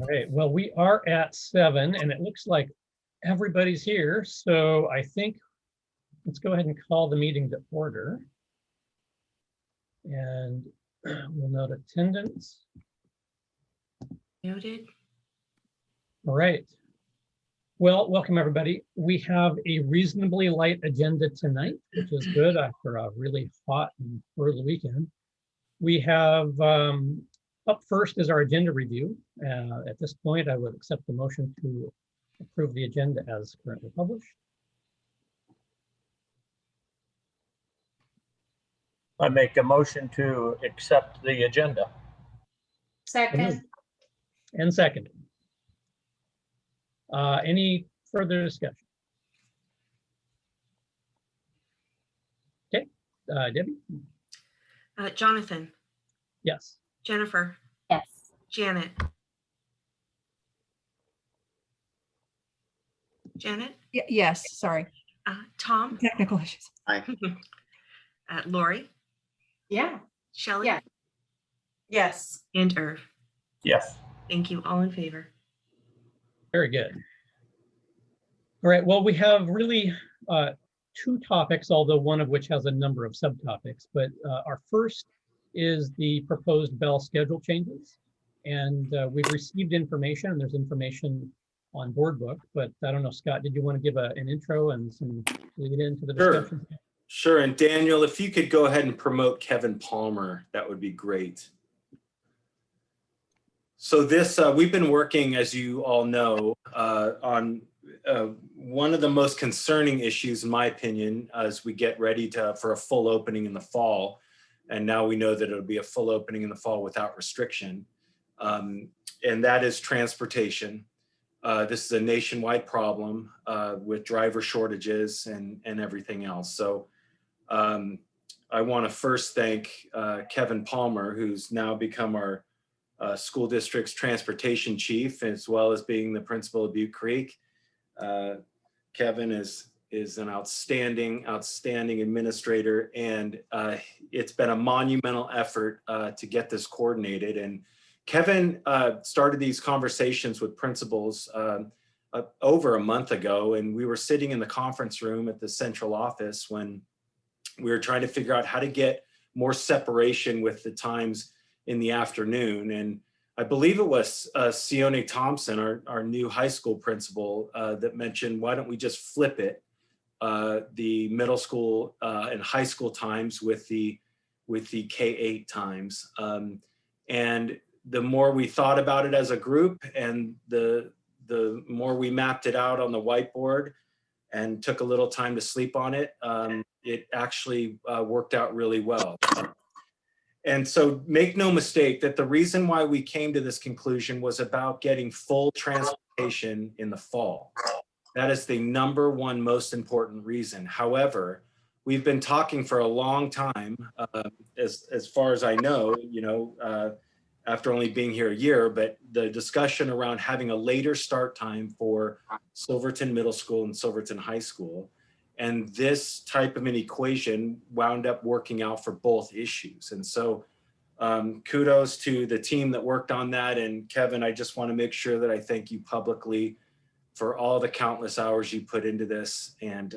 right, well, we are at 7 and it looks like everybody's here. So I think let's go ahead and call the meeting to order. And we'll note attendance. Noted. All right. Well, welcome everybody. We have a reasonably light agenda tonight, which is good after a really hot and early weekend. We have up first is our agenda review. At this point, I would accept the motion to approve the agenda as currently published. I make a motion to accept the agenda. Second. And second. Any further discussion? Okay, Debbie? Jonathan. Yes. Jennifer. Yes. Janet. Janet. Yes, sorry. Tom. Technical issues. Lori. Yeah. Shelley. Yeah. Yes. And Irv. Yes. Thank you. All in favor. Very good. All right, well, we have really two topics, although one of which has a number of subtopics, but our first is the proposed Bell schedule changes. And we've received information, and there's information on board book, but I don't know, Scott, did you want to give an intro and some lead into the discussion? Sure, and Daniel, if you could go ahead and promote Kevin Palmer, that would be great. So this, we've been working, as you all know, on one of the most concerning issues, in my opinion, as we get ready for a full opening in the fall. And now we know that it'll be a full opening in the fall without restriction. And that is transportation. This is a nationwide problem with driver shortages and everything else. So I want to first thank Kevin Palmer, who's now become our school district's transportation chief, as well as being the principal of Butte Creek. Kevin is an outstanding administrator, and it's been a monumental effort to get this coordinated. And Kevin started these conversations with principals over a month ago, and we were sitting in the conference room at the central office when we were trying to figure out how to get more separation with the times in the afternoon. And I believe it was Sione Thompson, our new high school principal, that mentioned, why don't we just flip it, the middle school and high school times with the K-8 times. And the more we thought about it as a group, and the more we mapped it out on the whiteboard and took a little time to sleep on it, it actually worked out really well. And so make no mistake that the reason why we came to this conclusion was about getting full transportation in the fall. That is the #1 most important reason. However, we've been talking for a long time, as far as I know, after only being here a year, but the discussion around having a later start time for Silverton Middle School and Silverton High School. And this type of an equation wound up working out for both issues. And so kudos to the team that worked on that. And Kevin, I just want to make sure that I thank you publicly for all the countless hours you put into this. And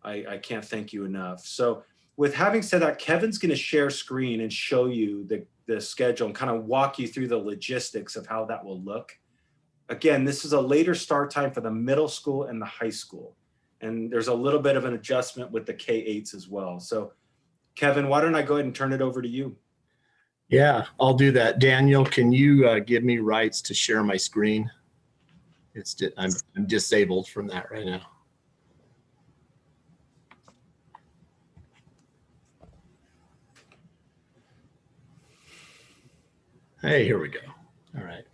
I can't thank you enough. So with having said that, Kevin's going to share screen and show you the schedule and kind of walk you through the logistics of how that will look. Again, this is a later start time for the middle school and the high school. And there's a little bit of an adjustment with the K-8s as well. So Kevin, why don't I go ahead and turn it over to you? Yeah, I'll do that. Daniel, can you give me rights to share my screen? I'm disabled from that right now. Hey, here we go. All right.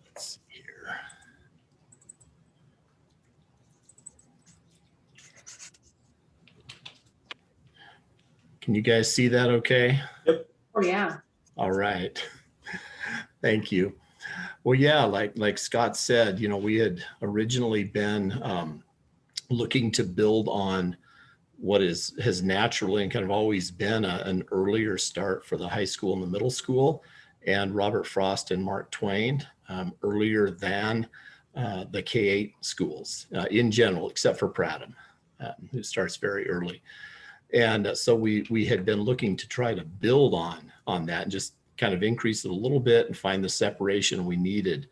Let's see here. Can you guys see that okay? Yep. Oh, yeah. All right. Thank you. Well, yeah, like Scott said, we had originally been looking to build on what has naturally and kind of always been an earlier start for the high school and the middle school, and Robert Frost and Mark Twain earlier than the K-8 schools in general, except for Prattham, who starts very early. And so we had been looking to try to build on that and just kind of increase it a little bit and find the separation we needed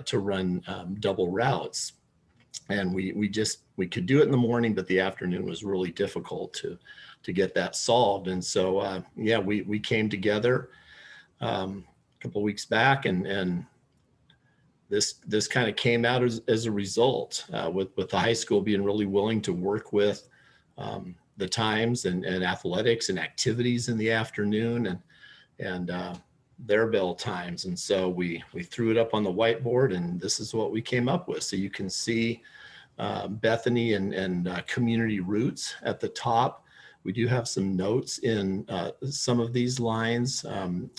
to run double routes. And we could do it in the morning, but the afternoon was really difficult to get that solved. And so, yeah, we came together a couple of weeks back, and this kind of came out as a result, with the high school being really willing to work with the times and athletics and activities in the afternoon and their bell times. And so we threw it up on the whiteboard, and this is what we came up with. So you can see Bethany and community roots at the top. We do have some notes in some of these lines.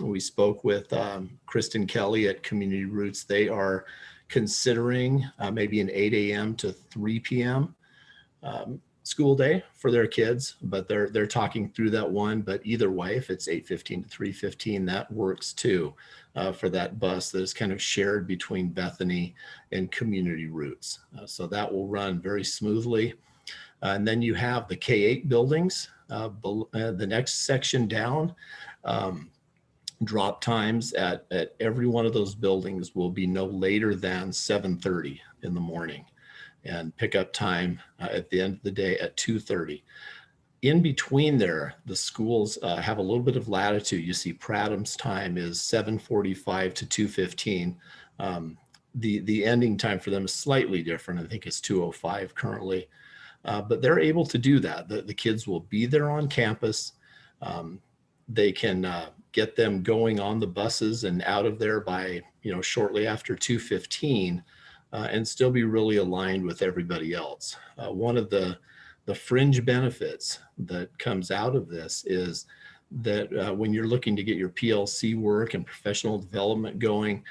We spoke with Kristen Kelly at Community Roots. They are considering maybe an 8 a.m. to 3 p.m. School day for their kids, but they're talking through that one. But either way, if it's 8:15 to 3:15, that works too for that bus that is kind of shared between Bethany and Community Roots. So that will run very smoothly. And then you have the K-8 buildings. The next section down, drop times at every one of those buildings will be no later than 7:30 in the morning, and pickup time at the end of the day at 2:30. In between there, the schools have a little bit of latitude. You see Prattham's time is 7:45 to 2:15. The ending time for them is slightly different. I think it's 2:05 currently. But they're able to do that. The kids will be there on campus. They can get them going on the buses and out of there by, shortly after 2:15, and still be really aligned with everybody else. One of the fringe benefits that comes out of this is that when you're looking to get your PLC work and professional development going,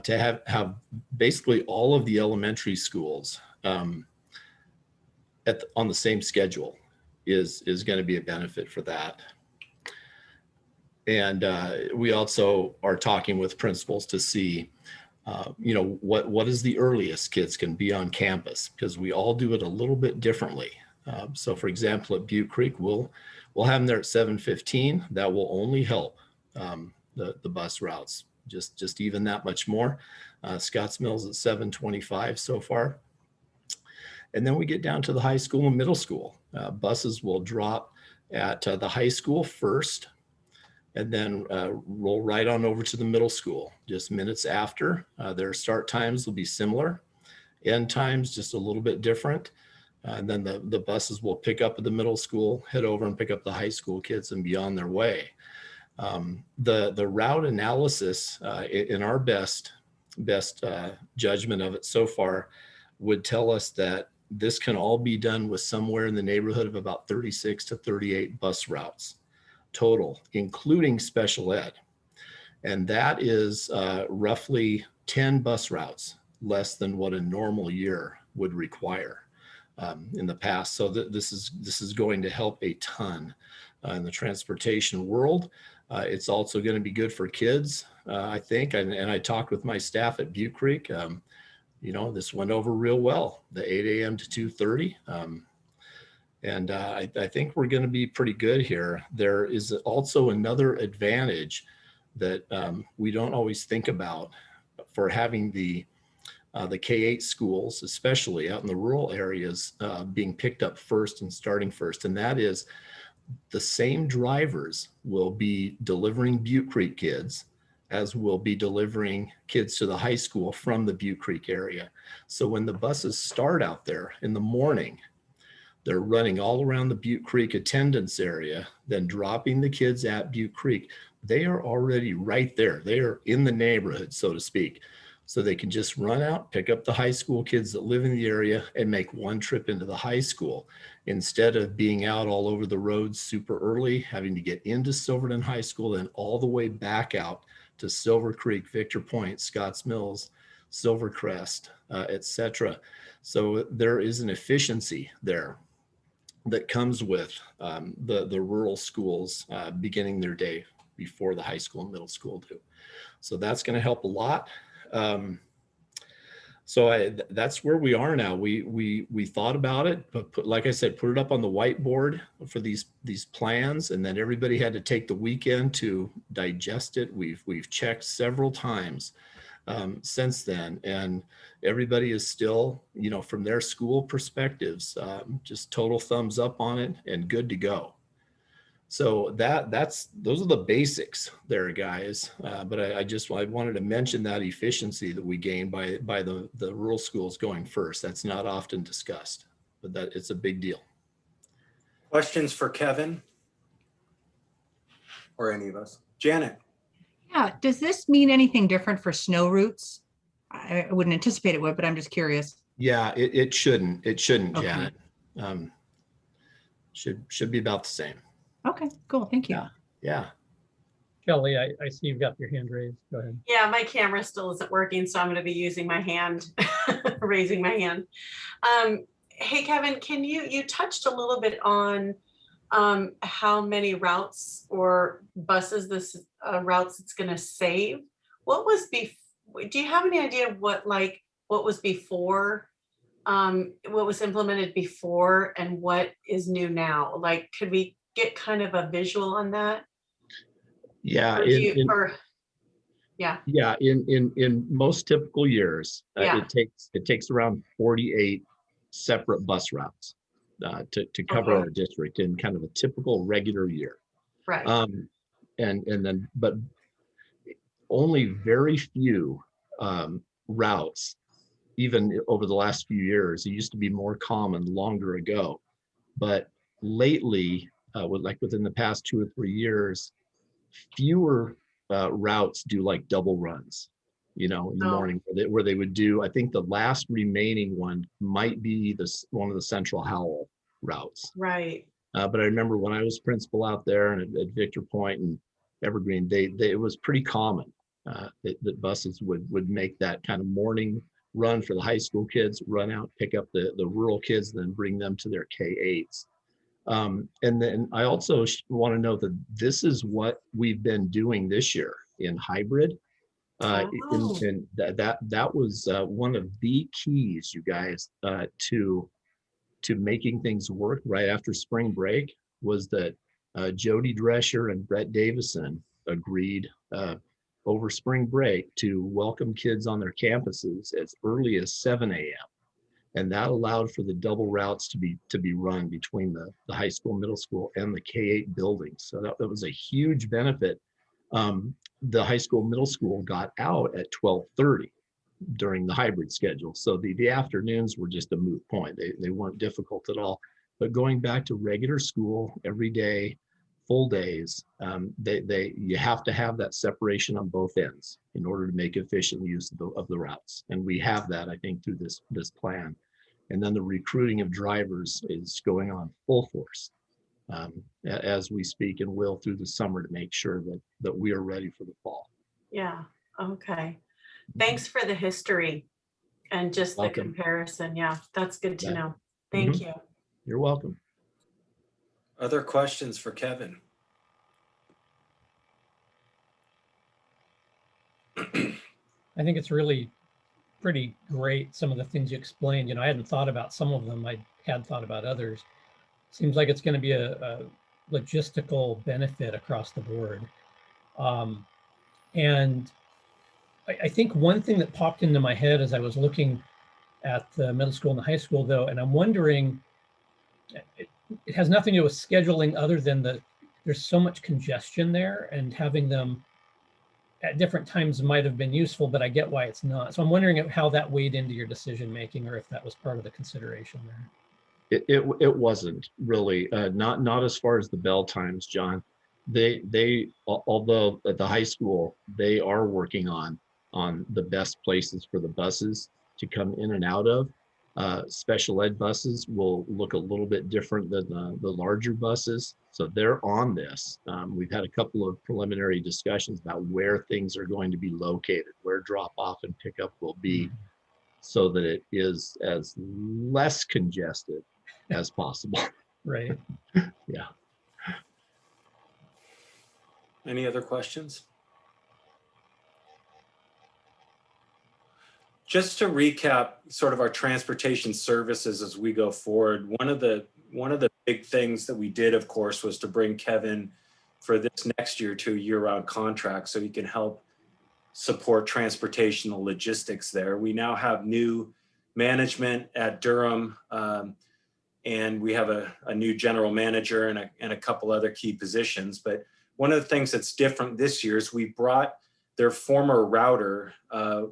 to have basically all of the elementary schools on the same schedule is going to be a benefit for that. And we also are talking with principals to see, what is the earliest kids can be on campus, because we all do it a little bit differently. So for example, at Butte Creek, we'll have them there at 7:15. That will only help the bus routes, just even that much more. Scotts Mills at 7:25 so far. And then we get down to the high school and middle school. Buses will drop at the high school first, and then roll right on over to the middle school just minutes after. Their start times will be similar, end times just a little bit different. And then the buses will pick up at the middle school, head over and pick up the high school kids and be on their way. The route analysis in our best judgment of it so far would tell us that this can all be done with somewhere in the neighborhood of about 36 to 38 bus routes total, including special ed. And that is roughly 10 bus routes less than what a normal year would require in the past. So this is going to help a ton in the transportation world. It's also going to be good for kids, I think. And I talked with my staff at Butte Creek. This went over real well, the 8 a.m. to 2:30. And I think we're going to be pretty good here. There is also another advantage that we don't always think about for having the K-8 schools, especially out in the rural areas, being picked up first and starting first. And that is the same drivers will be delivering Butte Creek kids as will be delivering kids to the high school from the Butte Creek area. So when the buses start out there in the morning, they're running all around the Butte Creek attendance area, then dropping the kids at Butte Creek. They are already right there. They are in the neighborhood, so to speak. So they can just run out, pick up the high school kids that live in the area and make one trip into the high school instead of being out all over the roads super early, having to get into Silverton High School, then all the way back out to Silver Creek, Victor Point, Scotts Mills, Silvercrest, etc. So there is an efficiency there that comes with the rural schools beginning their day before the high school and middle school do. So that's going to help a lot. That's where we are now. We thought about it, but like I said, put it up on the whiteboard for these plans, and then everybody had to take the weekend to digest it. We've checked several times since then, and everybody is still, from their school perspectives, just total thumbs up on it and good to go. So those are the basics there, guys. But I wanted to mention that efficiency that we gain by the rural schools going first. That's not often discussed, but that it's a big deal. Questions for Kevin? Or any of us? Janet? Yeah, does this mean anything different for snow routes? I wouldn't anticipate it would, but I'm just curious. Yeah, it shouldn't. It shouldn't, Okay. Janet. Should be about the same. Okay, cool. Thank you. Yeah. Kelly, I see you've got your hand raised. Go ahead. Yeah, my camera still isn't working, so I'm going to be using my hand, raising my hand. Hey, Kevin, you touched a little bit on how many routes or buses this routes it's going to save. What was do you have any idea what was before, what was implemented before and what is new now? Like, could we get kind of a visual on that? Yeah. Yeah. Yeah. In most typical years, Yeah. it takes around 48 separate bus routes to cover Okay. our district in kind of a typical regular year. Right. But only very few routes, even over the last few years. It used to be more common longer ago, but lately, within the past 2 or 3 years, fewer routes do like double runs, in the morning, where they would do. I think the last remaining one might be one of the Central Howell routes. Right. But I remember when I was principal out there and at Victor Point and Evergreen, it was pretty common that buses would make that kind of morning run for the high school kids, run out, pick up the rural kids, then bring them to their K-8s. And then I also want to note that this is what we've been doing this year in hybrid. And that was one of the keys, you guys, to making things work right after spring break, was that Jody Drescher and Brett Davison agreed over spring break to welcome kids on their campuses as early as 7 a.m. And that allowed for the double routes to be run between the high school, middle school, and the K-8 buildings. So that was a huge benefit. The high school, middle school got out at 12:30 during the hybrid schedule. So the afternoons were just a moot point. They weren't difficult at all. But going back to regular school every day, full days, you have to have that separation on both ends in order to make efficient use of the routes. And we have that, I think, through this plan. And then the recruiting of drivers is going on full force as we speak, and will through the summer, to make sure that we are ready for the fall. Yeah. Okay. Thanks for the history and just Welcome. the comparison. Yeah, that's good to Yeah. know. Thank Mhm. you. You're welcome. Other questions for Kevin? I think it's really pretty great, some of the things you explained. I hadn't thought about some of them. I had thought about others. Seems like it's going to be a logistical benefit across the board. And I think one thing that popped into my head as I was looking at the middle school and the high school, though, and I'm wondering, it has nothing to do with scheduling other than there's so much congestion there, and having them at different times might have been useful, but I get why it's not. So I'm wondering how that weighed into your decision making, or if that was part of the consideration there. It wasn't really, not as far as the bell times, John. They although at the high school, they are working on the best places for the buses to come in and out of. Special ed buses will look a little bit different than the larger buses. So they're on this. We've had a couple of preliminary discussions about where things are going to be located, where drop off and pickup will be, so that it is as less congested as possible. Right. Yeah. Any other questions? Just to recap sort of our transportation services as we go forward, one of the big things that we did, of course, was to bring Kevin for this next year to a year-round contract so he can help support transportation and logistics there. We now have new management at Durham, and we have a new general manager and a couple other key positions. But one of the things that's different this year is we brought their former router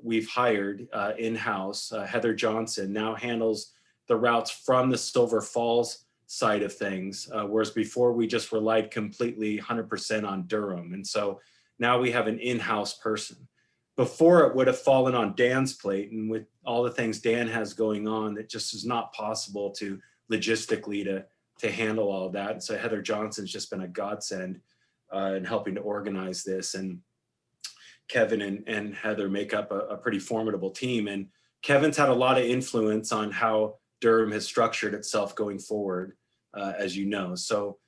we've hired in-house. Heather Johnson now handles the routes from the Silver Falls side of things, whereas before we just relied completely 100% on Durham. And so now we have an in-house person. Before it would have fallen on Dan's plate, and with all the things Dan has going on, it just is not possible to logistically to handle all that. And so Heather Johnson's just been a godsend in helping to organize this. And Kevin and Heather make up a pretty formidable team. And Kevin's had a lot of influence on how Durham has structured itself going forward, as you know. So,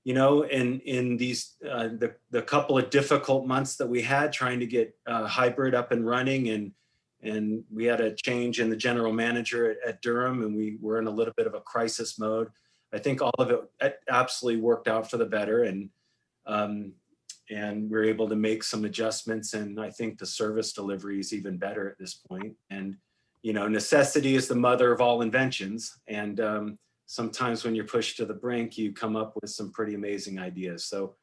you know, in these, the couple of difficult months that we had trying to get hybrid up and running, and we had a change in the general manager at Durham, and we were in a little bit of a crisis mode. I think all of it absolutely worked out for the better. And we're able to make some adjustments, and I think the service delivery is even better at this point. And, you know, necessity is the mother of all inventions. And sometimes when you're pushed to the brink, you come up with some pretty amazing ideas. So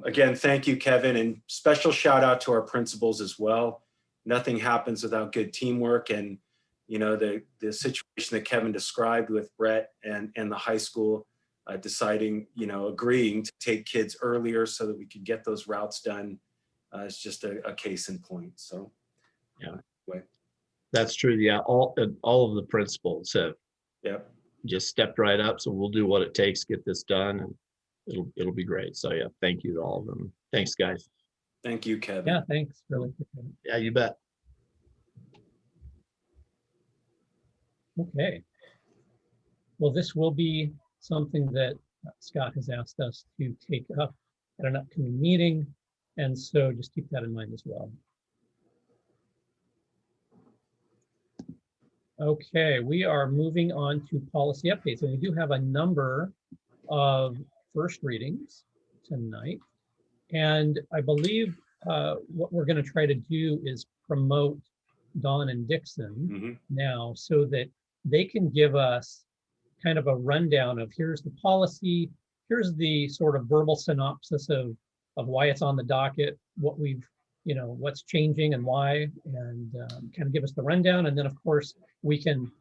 again, thank you, Kevin, and special shout out to our principals as well. Nothing happens without good teamwork. And, you know, the situation that Kevin described with Brett and the high school, deciding, you know, agreeing to take kids earlier so that we could get those routes done. It's just a case in point. So, Yeah. Anyway. That's true. Yeah, all of the principals have Yep. just stepped right up. So we'll do what it takes to get this done, and it'll be great. So yeah, thank you to all of them. Thanks, guys. Thank you, Kevin. Yeah, thanks. Really appreciate it. Yeah, you bet. Okay. Well, this will be something that Scott has asked us to take up at an upcoming meeting. And so just keep that in mind as well. Okay, we are moving on to policy updates, and we do have a number of first readings tonight. And I believe what we're going to try to do is promote Dawn and Dixon Mhm. now so that they can give us kind of a rundown of here's the policy, here's the sort of verbal synopsis of why it's on the docket, what we've, you know, what's changing and why, and kind of give us the rundown. And then of course we can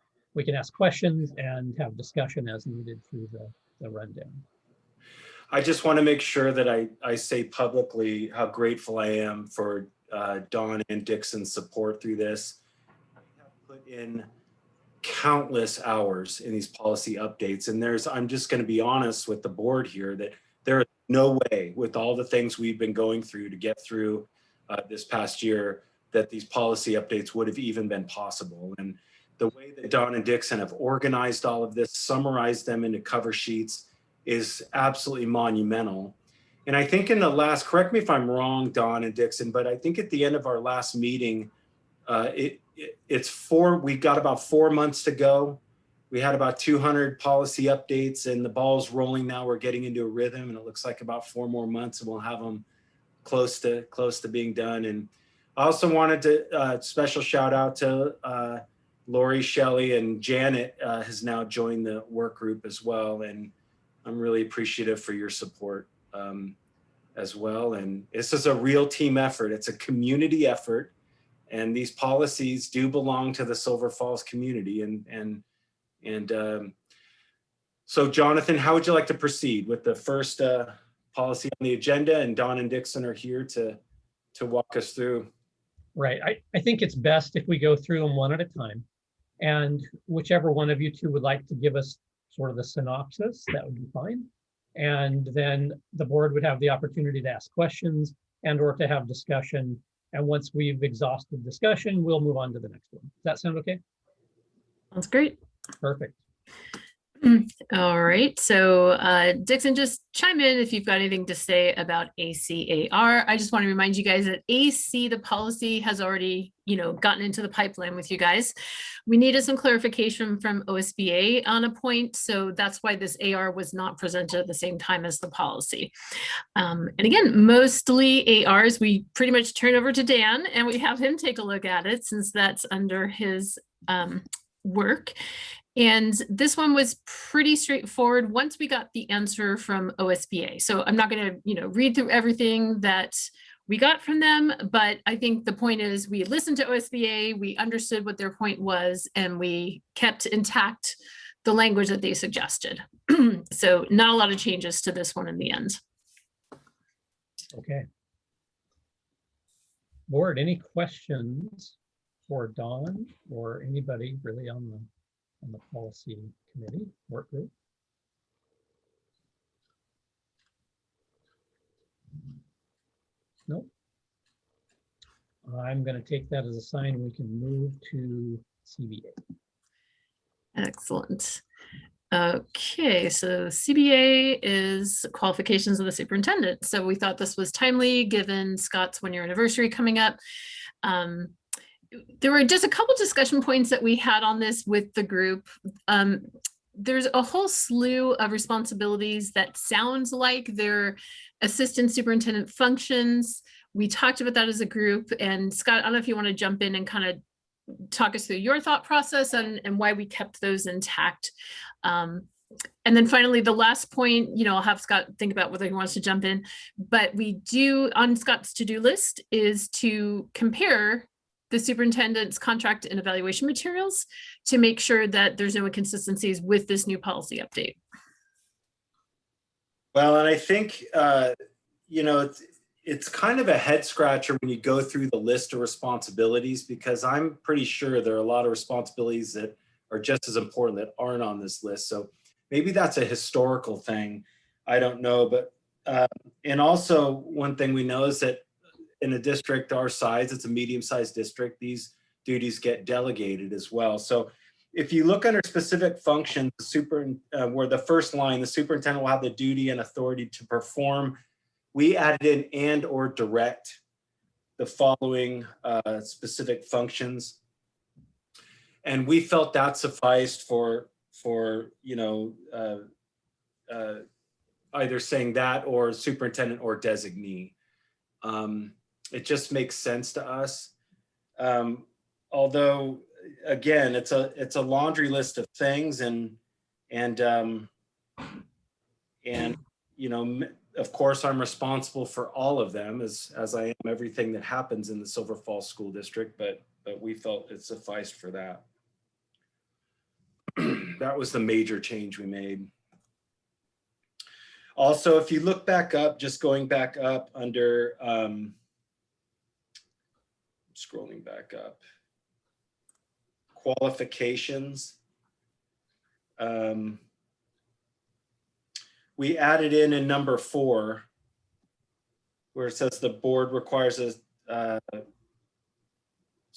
ask questions and have discussion as needed through the rundown. I just want to make sure that I say publicly how grateful I am for Dawn and Dixon's support through this. I have put in countless hours in these policy updates, and I'm just going to be honest with the board here that there is no way, with all the things we've been going through to get through this past year, that these policy updates would have even been possible. And the way that Dawn and Dixon have organized all of this, summarized them into cover sheets, is absolutely monumental. And I think in the last, correct me if I'm wrong, Dawn and Dixon, but I think at the end of our last meeting, we got about 4 months to go. We had about 200 policy updates, and the ball's rolling now. We're getting into a rhythm, and it looks like about 4 more months and we'll have them close to being done. And I also wanted to special shout out to Lori, Shelley, and Janet has now joined the work group as well. And I'm really appreciative for your support as well. And this is a real team effort. It's a community effort. And these policies do belong to the Silver Falls community. So Jonathan, how would you like to proceed with the first policy on the agenda? And Dawn and Dixon are here to walk us through. Right. I think it's best if we go through them one at a time. And whichever one of you two would like to give us sort of the synopsis, that would be fine. And then the board would have the opportunity to ask questions and or to have discussion. And once we've exhausted discussion, we'll move on to the next one. Does that sound okay? That's great. Perfect. All right, so Dixon, just chime in if you've got anything to say about ACAR. I just want to remind you guys that AC, the policy, has already, gotten into the pipeline with you guys. We needed some clarification from OSBA on a point, so that's why this AR was not presented at the same time as the policy. And again, mostly ARs, we pretty much turn over to Dan and we have him take a look at it since that's under his work. And this one was pretty straightforward once we got the answer from OSBA. So I'm not going to, read through everything that we got from them, but I think the point is we listened to OSBA, we understood what their point was, and we kept intact the language that they suggested. So not a lot of changes to this one in the end. Okay. Board, any questions for Dawn or anybody really on the policy committee work group? Nope. I'm going to take that as a sign we can move to CBA. Excellent. Okay, so CBA is qualifications of the superintendent. So we thought this was timely given Scott's 1-year anniversary coming up. There were just a couple discussion points that we had on this with the group. There's a whole slew of responsibilities that sounds like they're assistant superintendent functions. We talked about that as a group, and Scott, I don't know if you want to jump in and kind of talk us through your thought process and why we kept those intact. And then finally, the last point, I'll have Scott think about whether he wants to jump in, but we do on Scott's to-do list is to compare the superintendent's contract and evaluation materials to make sure that there's no inconsistencies with this new policy update. Well, and I think, it's kind of a head scratcher when you go through the list of responsibilities, because I'm pretty sure there are a lot of responsibilities that are just as important that aren't on this list. So maybe that's a historical thing. I don't know. But, and also one thing we know is that in a district our size, it's a medium-sized district, these duties get delegated as well. So if you look under specific functions, where the first line, the superintendent will have the duty and authority to perform, we added in and or direct the following specific functions. And we felt that sufficed for either saying that or superintendent or designee. It just makes sense to us. Although, again, it's a laundry list of things, and of course, I'm responsible for all of them as I am everything that happens in the Silver Falls School District. But we felt it sufficed for that. That was the major change we made. Also, if you look back up, just going back up under. Scrolling back up, qualifications. We added in number 4, where it says the board requires where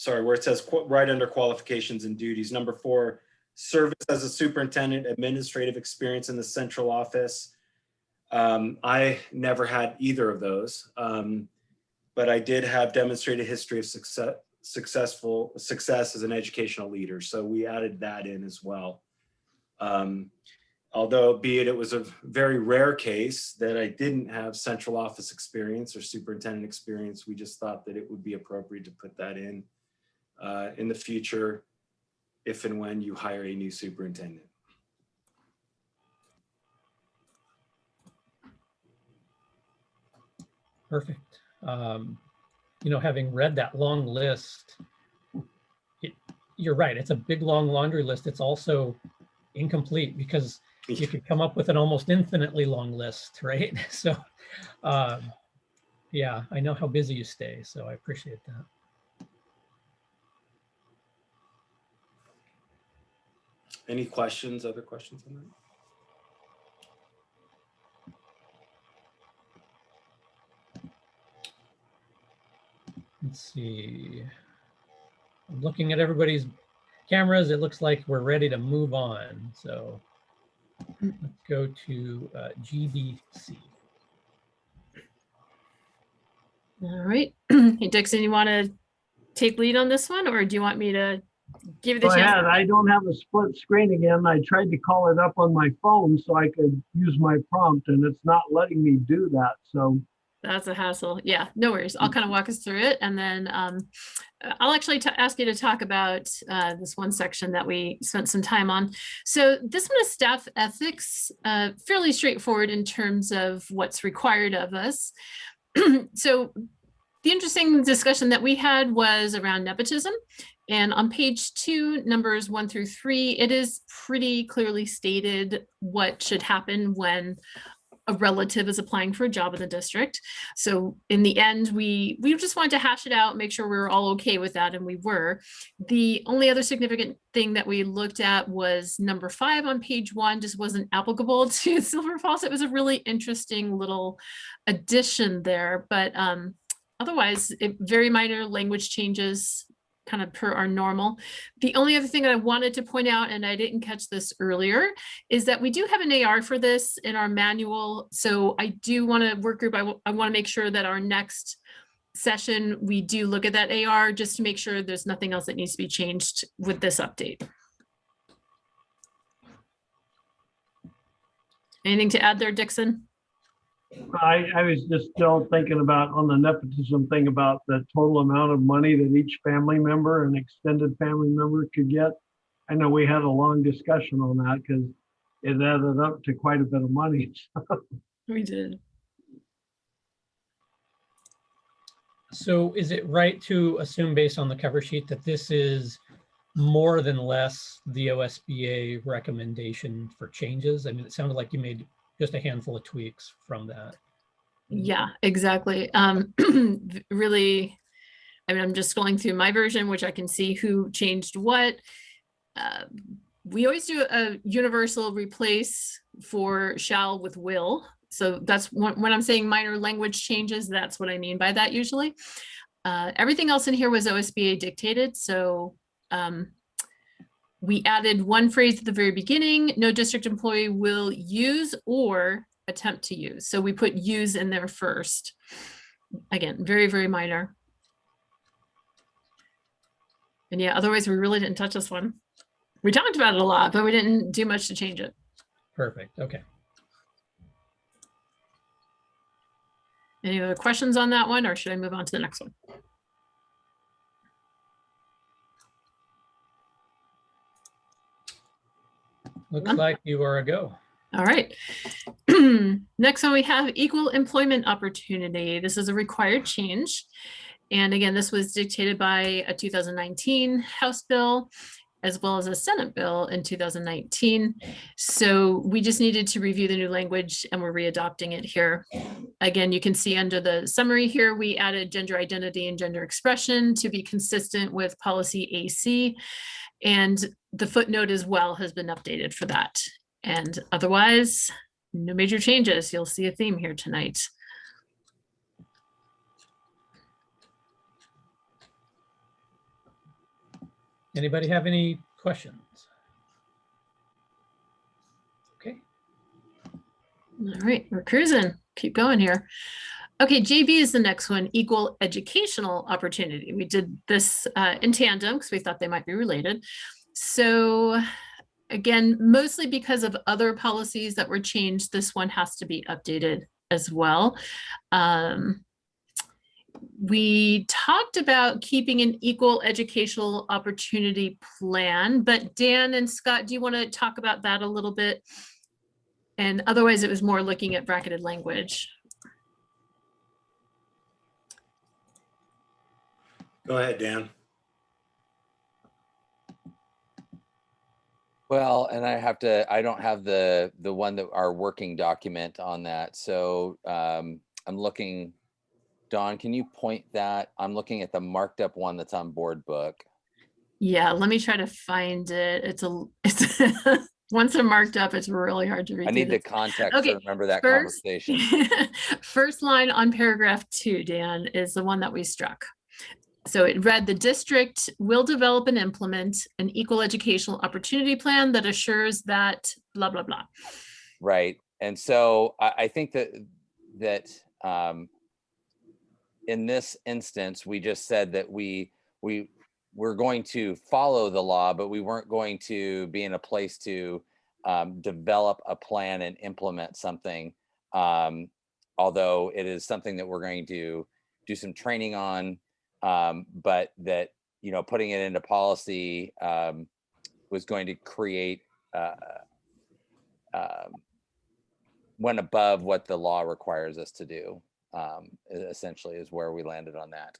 it says right under qualifications and duties. Number 4, service as a superintendent, administrative experience in the central office. I never had either of those. But I did have demonstrated history of success as an educational leader. So we added that in as well. Although it was a very rare case that I didn't have central office experience or superintendent experience, we just thought that it would be appropriate to put that in the future, if and when you hire a new superintendent. Perfect. Having read that long list, you're right. It's a big, long laundry list. It's also incomplete because you could come up with an almost infinitely long list, right? So, yeah, I know how busy you stay, so I appreciate that. Any questions, other questions on that? Let's see. I'm looking at everybody's cameras. It looks like we're ready to move on. So Let's go to GBC. All right. Hey, Dixon, you want to take lead on this one, or do you want me to give you the Go chance? ahead. I don't have a split screen again. I tried to call it up on my phone so I could use my prompt, and it's not letting me do that. So That's a hassle. Yeah, no worries. I'll kind of walk us through it, and then I'll actually ask you to talk about this one section that we spent some time on. So this one is staff ethics, fairly straightforward in terms of what's required of us. So the interesting discussion that we had was around nepotism. And on page 2, numbers 1 through 3, it is pretty clearly stated what should happen when a relative is applying for a job in the district. So in the end, we just wanted to hash it out, make sure we were all okay with that, and we were. The only other significant thing that we looked at was number 5 on page 1, just wasn't applicable to Silver Falls. It was a really interesting little addition there, but otherwise, very minor language changes, kind of per our normal. The only other thing that I wanted to point out, and I didn't catch this earlier, is that we do have an AR for this in our manual. So I do want to work group. I want to make sure that our next session, we do look at that AR just to make sure there's nothing else that needs to be changed with this update. Anything to add there, Dixon? I was just still thinking about on the nepotism thing about the total amount of money that each family member and extended family member could get. I know we had a long discussion on that because it added up to quite a bit of money. We did. So is it right to assume based on the cover sheet that this is more than less the OSBA recommendation for changes? I mean, it sounded like you made just a handful of tweaks from that. Yeah, exactly. Really, I mean, I'm just going through my version, which I can see who changed what. We always do a universal replace for shall with will. So that's when I'm saying minor language changes, that's what I mean by that usually. Everything else in here was OSBA dictated. So we added one phrase at the very beginning: no district employee will use or attempt to use. So we put use in there first. Again, very, very minor. And yeah, otherwise we really didn't touch this one. We talked about it a lot, but we didn't do much to change it. Perfect. Okay. Any other questions on that one, or should I move on to the next one? Looks None? like you are a go. All right. Next one, we have equal employment opportunity. This is a required change. And again, this was dictated by a 2019 House bill, as well as a Senate bill in 2019. So we just needed to review the new language, and we're readopting it here. Again, you can see under the summary here, we added gender identity and gender expression to be consistent with policy AC. And the footnote as well has been updated for that. And otherwise, no major changes. You'll see a theme here tonight. Anybody have any questions? Okay. All right, we're cruising. Keep going here. Okay, JB is the next one, equal educational opportunity. We did this in tandem because we thought they might be related. So again, mostly because of other policies that were changed, this one has to be updated as well. We talked about keeping an equal educational opportunity plan, but Dan and Scott, do you want to talk about that a little bit? And otherwise, it was more looking at bracketed language. Go ahead, Dan. Well, and I don't have the one that our working document on that. So I'm looking, Dawn, can you point that? I'm looking at the marked up one that's on board book. Yeah, let me try to find it. It's once they're marked up, it's really hard to read. I need through the context Okay, to remember that first- conversation. First line on paragraph 2, Dan, is the one that we struck. So it read, the district will develop and implement an equal educational opportunity plan that assures that blah, blah, blah. Right. And so I think that in this instance, we just said that we're going to follow the law, but we weren't going to be in a place to develop a plan and implement something. Although it is something that we're going to do some training on, but that, putting it into policy was going to create went above what the law requires us to do, essentially is where we landed on that.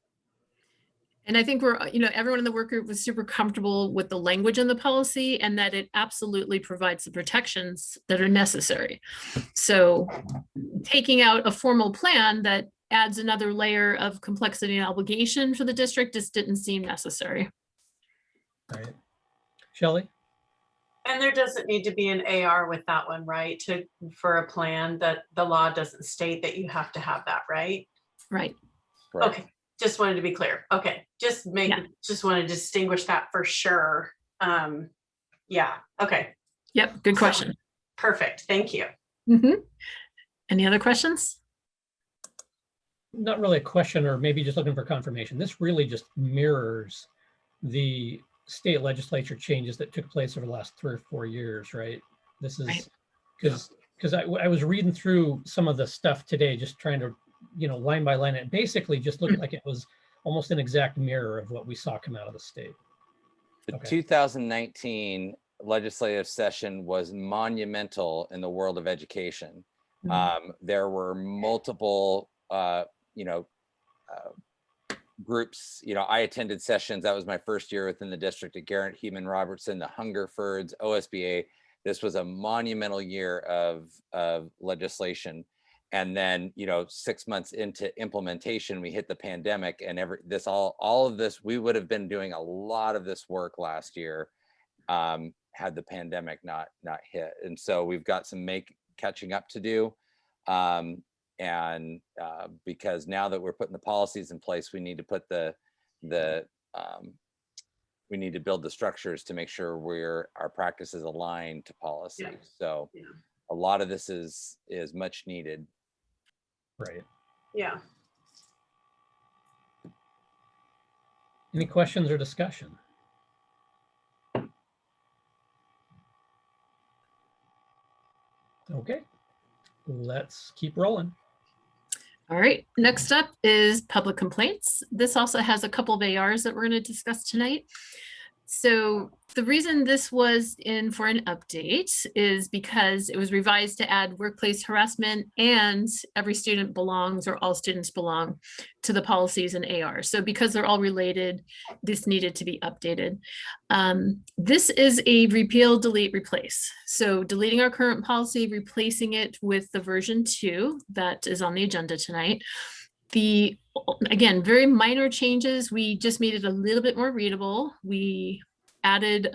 And I think everyone in the work group was super comfortable with the language in the policy and that it absolutely provides the protections that are necessary. So taking out a formal plan that adds another layer of complexity and obligation for the district just didn't seem necessary. Right. Shelley? And there doesn't need to be an AR with that one, right? For a plan, that the law doesn't state that you have to have that, right? Right. Right. Okay, just wanted to be clear. Okay, just want to distinguish that for sure. Yeah, okay, Yep, good question. perfect, thank you. Any other questions? Not really a question, or maybe just looking for confirmation. This really just mirrors the state legislature changes that took place over the last 3 or 4 years, right? This is because I was reading through some of the stuff today, just trying to, line by line, and basically just looked like it was almost an exact mirror of what we saw come out of the state. The Okay. 2019 legislative session was monumental in the world of education. There were multiple, groups. I attended sessions. That was my first year within the district at Garrett, Heman, Robertson, the Hungerfords, OSBA. This was a monumental year of legislation. And then, 6 months into implementation, we hit the pandemic, and all of this, we would have been doing a lot of this work last year had the pandemic not hit. And so we've got some catching up to do. Because now that we're putting the policies in place, we need to put we need to build the structures to make sure our practice is aligned to policy. Yeah. So Yeah. a lot of this is much needed. Right. Yeah. Any questions or discussion? Okay, let's keep rolling. All right, next up is public complaints. This also has a couple of ARs that we're going to discuss tonight. So the reason this was in for an update is because it was revised to add workplace harassment and every student belongs, or all students belong, to the policies and AR. So because they're all related, this needed to be updated. This is a repeal, delete, replace. So deleting our current policy, replacing it with the version 2 that is on the agenda tonight. Again, very minor changes. We just made it a little bit more readable. We added,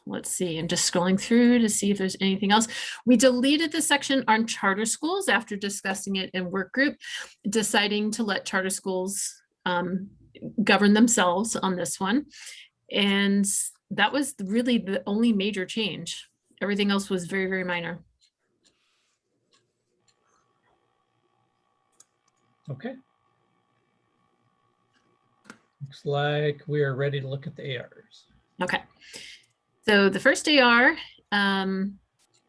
let's see, I'm just scrolling through to see if there's anything else. We deleted the section on charter schools after discussing it in work group, deciding to let charter schools govern themselves on this one. And that was really the only major change. Everything else was very, very minor. Okay. Looks like we are ready to look at the ARs. Okay. So the first AR,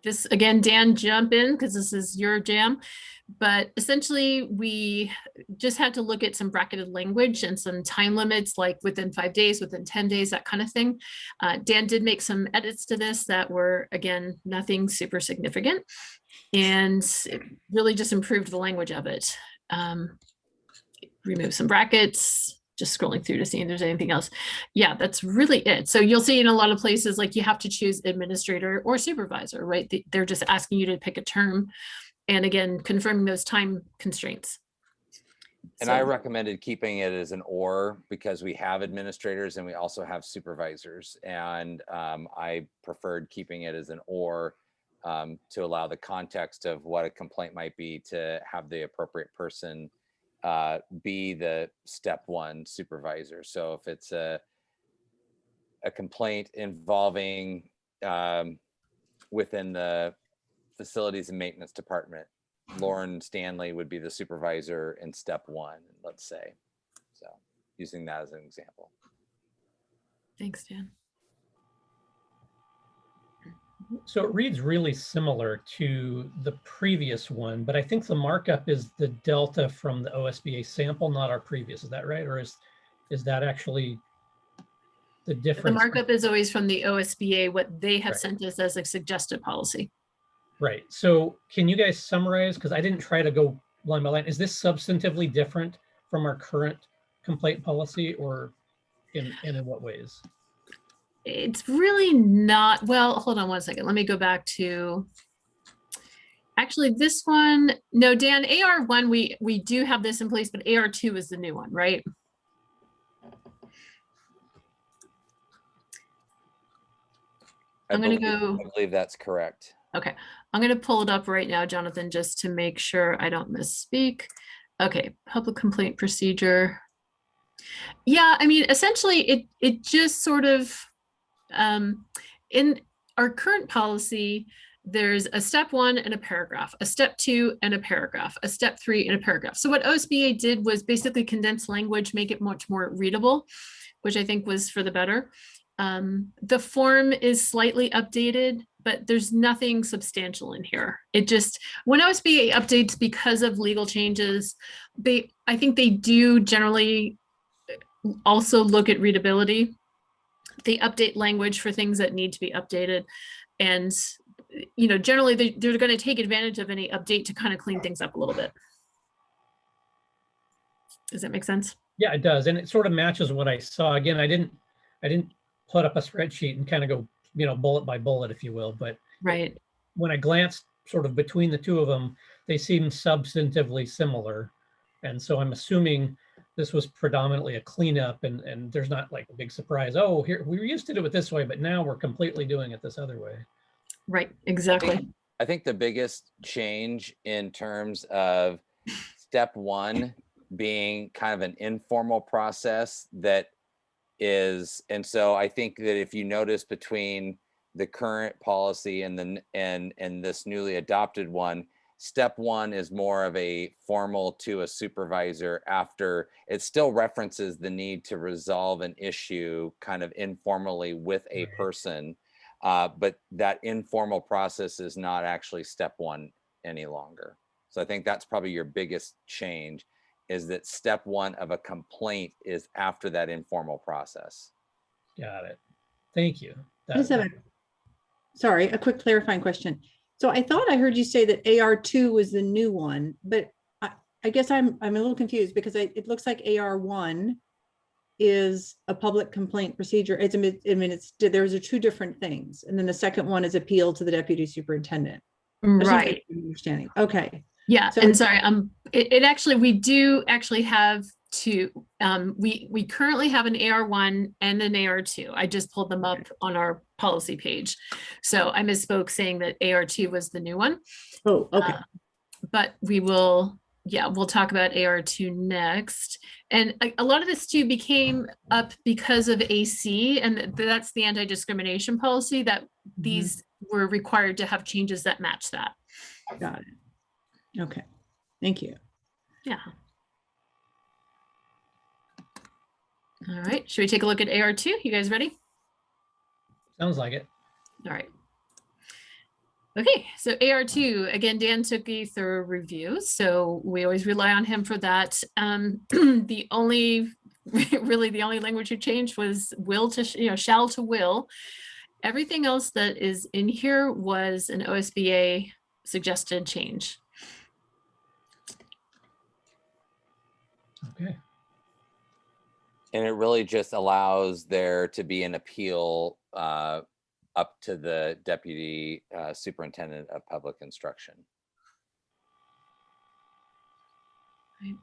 this again, Dan, jump in because this is your jam. But essentially, we just had to look at some bracketed language and some time limits, like within 5 days, within 10 days, that kind of thing. Dan did make some edits to this that were, again, nothing super significant. And it really just improved the language of it. Remove some brackets, just scrolling through to see if there's anything else. Yeah, that's really it. So you'll see in a lot of places, like you have to choose administrator or supervisor, right? They're just asking you to pick a term. And again, confirming those time constraints. And I recommended keeping it as an or because we have administrators and we also have supervisors. And I preferred keeping it as an or to allow the context of what a complaint might be to have the appropriate person be the step 1 supervisor. So if it's a complaint involving within the facilities and maintenance department. Lauren Stanley would be the supervisor in step one, let's say. So using that as an example. Thanks, Dan. So it reads really similar to the previous one, but I think the markup is the delta from the OSBA sample, not our previous. Is that right? Or is that actually the The difference? markup is always from the OSBA, what they have Right. sent us as a suggested policy. Right. So can you guys summarize? Because I didn't try to go line by line. Is this substantively different from our current complaint policy, or in what ways? It's really not, well, hold on one second. Let me go back to, actually this one, no, Dan, AR1, we do have this in place, but AR2 is the new one, right? I'm gonna go, I believe that's correct. okay, I'm gonna pull it up right now, Jonathan, just to make sure I don't misspeak. Okay, public complaint procedure. Yeah, I mean, essentially, it just sort of, in our current policy, there's a step 1 and a paragraph, a step 2 and a paragraph, a step 3 and a paragraph. So what OSBA did was basically condense language, make it much more readable, which I think was for the better. The form is slightly updated, but there's nothing substantial in here. It just, when OSBA updates because of legal changes, I think they do generally also look at readability. They update language for things that need to be updated. And, you know, generally they're going to take advantage of any update to kind of clean things up a little bit. Does that make sense? Yeah, it does. And it sort of matches what I saw. Again, I didn't put up a spreadsheet and kind of go, you know, bullet by bullet, if you will. But right, when I glanced sort of between the two of them, they seem substantively similar. And so I'm assuming this was predominantly a cleanup, and there's not like a big surprise. Oh, here, we used to do it this way, but now we're completely doing it this other way. right, exactly. I think the biggest change in terms of step 1 being kind of an informal process that is, and so I think that if you notice between the current policy and this newly adopted one, step 1 is more of a formal to a supervisor after it still references the need to resolve an issue kind of informally with a person. But that informal process is not actually step 1 any longer. So I think that's probably your biggest change, is that step 1 of a complaint is after that informal process. Got it. Thank you. I just have sorry, a quick clarifying question. So I thought I heard you say that AR2 was the new one, but I guess I'm a little confused because it looks like AR1 is a public complaint procedure. It's, I mean, there's two different things. And then the second one is appeal to the deputy superintendent. Right. Understanding. Okay. Yeah, So- and sorry, it actually, we do actually have two. We currently have an AR1 and an AR2. I just pulled them up on our policy page. So I misspoke saying that AR2 was the new one. Oh, okay. But we will, yeah, we'll talk about AR2 next. And a lot of this too became up because of AC, and that's the anti-discrimination policy that these were required to have changes that match that. Got it. Okay. Thank you. Yeah. All right, should we take a look at AR2? You guys ready? Sounds like it. All right. Okay, so AR2, again, Dan took a thorough review, so we always rely on him for that. The only, really the only language you changed was will to, shall to will. Everything else that is in here was an OSBA suggested change. Okay. And it really just allows there to be an appeal up to the deputy superintendent of public instruction. Right.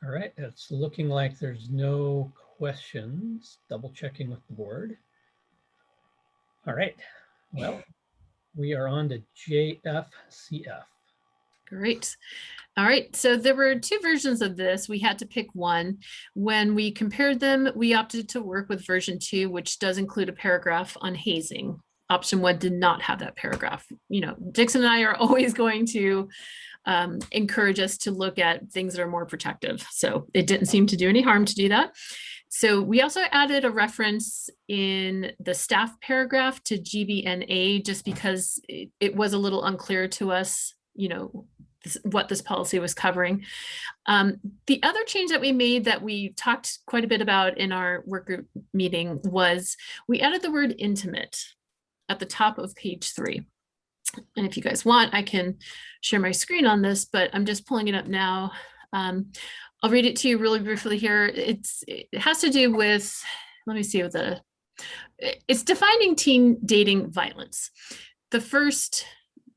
All right, it's looking like there's no questions. Double checking with the board. All right, well, we are on to JFCF. Great. All right, so there were two versions of this. We had to pick one. When we compared them, we opted to work with version 2, which does include a paragraph on hazing. Option 1 did not have that paragraph. You know, Dixon and I are always going to encourage us to look at things that are more protective. So it didn't seem to do any harm to do that. So we also added a reference in the staff paragraph to GBNA just because it was a little unclear to us, you know, what this policy was covering. The other change that we made that we talked quite a bit about in our work group meeting was we added the word intimate at the top of page 3. And if you guys want, I can share my screen on this, but I'm just pulling it up now. I'll read it to you really briefly here. It has to do with, let me see what it's defining teen dating violence. The first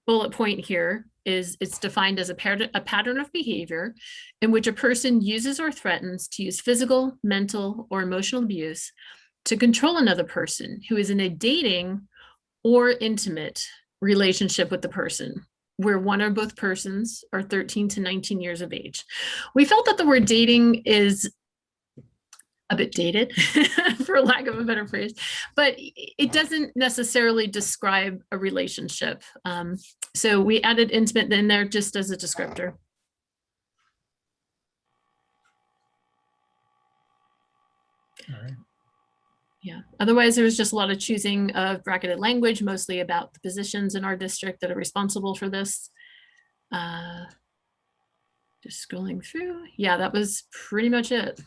bullet point here is it's defined as a pattern of behavior in which a person uses or threatens to use physical, mental, or emotional abuse to control another person who is in a dating or intimate relationship with the person, where one or both persons are 13 to 19 years of age. We felt that the word dating is a bit dated, for lack of a better phrase, but it doesn't necessarily describe a relationship. So we added intimate in there just as a descriptor. All right. Yeah, otherwise there was just a lot of choosing of bracketed language, mostly about the positions in our district that are responsible for this. Just scrolling through. Yeah, that was pretty much it.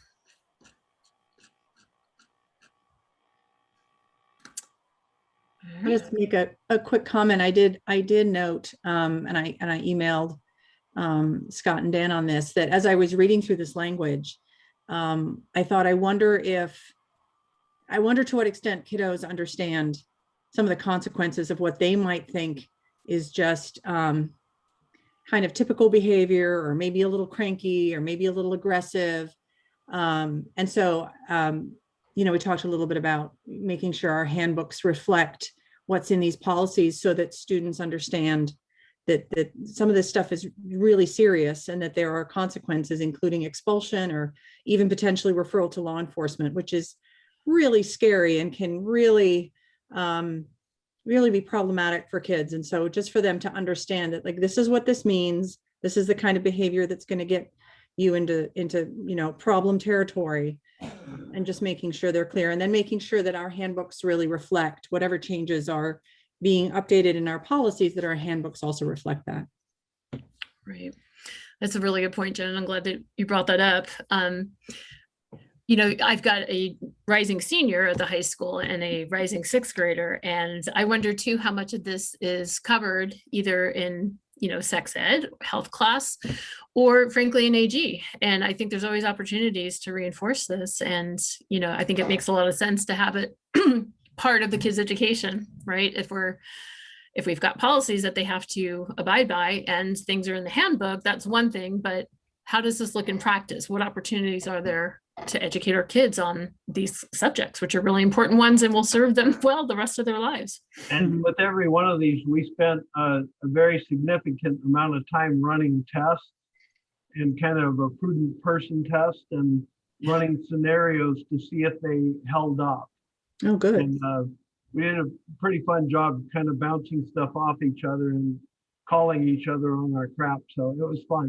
I'll just make a quick comment. I did note, and I emailed Scott and Dan on this, that as I was reading through this language, I thought, I wonder to what extent kiddos understand some of the consequences of what they might think is just kind of typical behavior, or maybe a little cranky, or maybe a little aggressive. And so, you know, we talked a little bit about making sure our handbooks reflect what's in these policies so that students understand that some of this stuff is really serious and that there are consequences, including expulsion or even potentially referral to law enforcement, which is really scary and can really be problematic for kids. And so just for them to understand that, like, this is what this means, this is the kind of behavior that's going to get you into you know, problem territory, and just making sure they're clear, and then making sure that our handbooks really reflect whatever changes are being updated in our policies, that our handbooks also reflect that. Right. That's a really good point, Jen. I'm glad that you brought that up. You know, I've got a rising senior at the high school and a rising 6th grader. And I wonder too, how much of this is covered either in, you know, sex ed, health class, or frankly in AG. And I think there's always opportunities to reinforce this. And, you know, I think it makes a lot of sense to have it part of the kids' education, right? If we've got policies that they have to abide by and things are in the handbook, that's one thing, but how does this look in practice? What opportunities are there to educate our kids on these subjects, which are really important ones and will serve them well the rest of their lives? And with every one of these, we spent a very significant amount of time running tests, and kind of a prudent person test, and running scenarios to see if they held up. Oh, good. And we did a pretty fun job kind of bouncing stuff off each other and calling each other on our crap. So it was fun.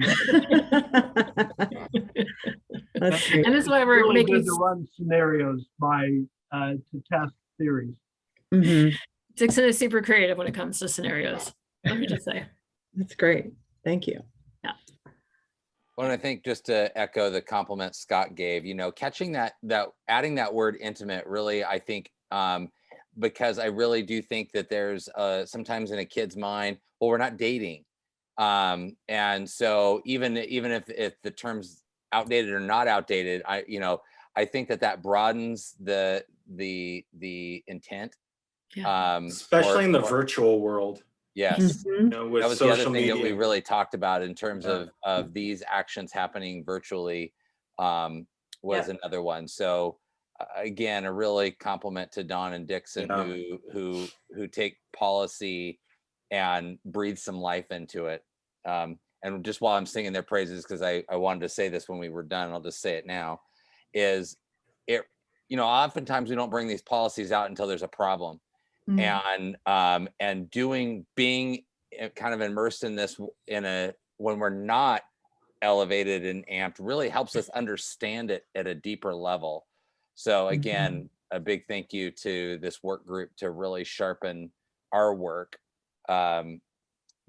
That's great. And this is why we're really making good to run scenarios to test theories. Mhm. Dixon is super creative when it comes to scenarios. Let me just say. That's great. Thank you. Well, I think just to echo the compliment Scott gave, you know, catching that adding that word intimate, really, I think, because I really do think that there's sometimes in a kid's mind, well, we're not dating. And so even if the term's outdated or not outdated, I think that broadens the intent. Yeah. Especially in the virtual world. Yes. Mhm. You know, with That was the other social thing that we media. really talked about in terms Yeah. of these actions happening virtually, was another one. So again, a really compliment to Don and Dixon, Yeah. who take policy and breathe some life into it. and just while I'm singing their praises, because I wanted to say this when we were done, I'll just say it now, is it, oftentimes we don't bring these policies out until there's a problem. Mm. And being kind of immersed in this when we're not elevated and amped really helps us understand it at a deeper level. So again, a big thank you to this work group to really sharpen our work,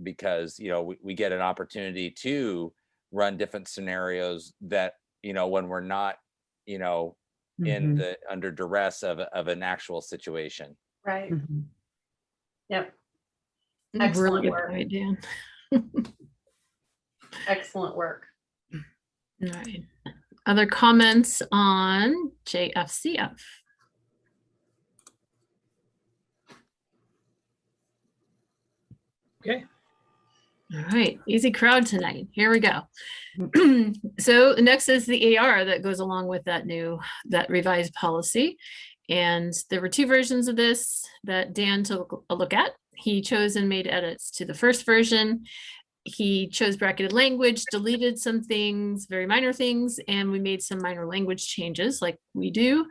because we get an opportunity to run different scenarios that when we're not under duress of an actual situation. Right. Mhm. Yep. Really Excellent good work. point, Dan. Excellent work. All right. Other comments on JFCF? Okay. All right, easy crowd tonight. Here we go. So next is the AR that goes along with that revised policy. And there were two versions of this that Dan took a look at. He chose and made edits to the first version. He chose bracketed language, deleted some things, very minor things, and we made some minor language changes like we do.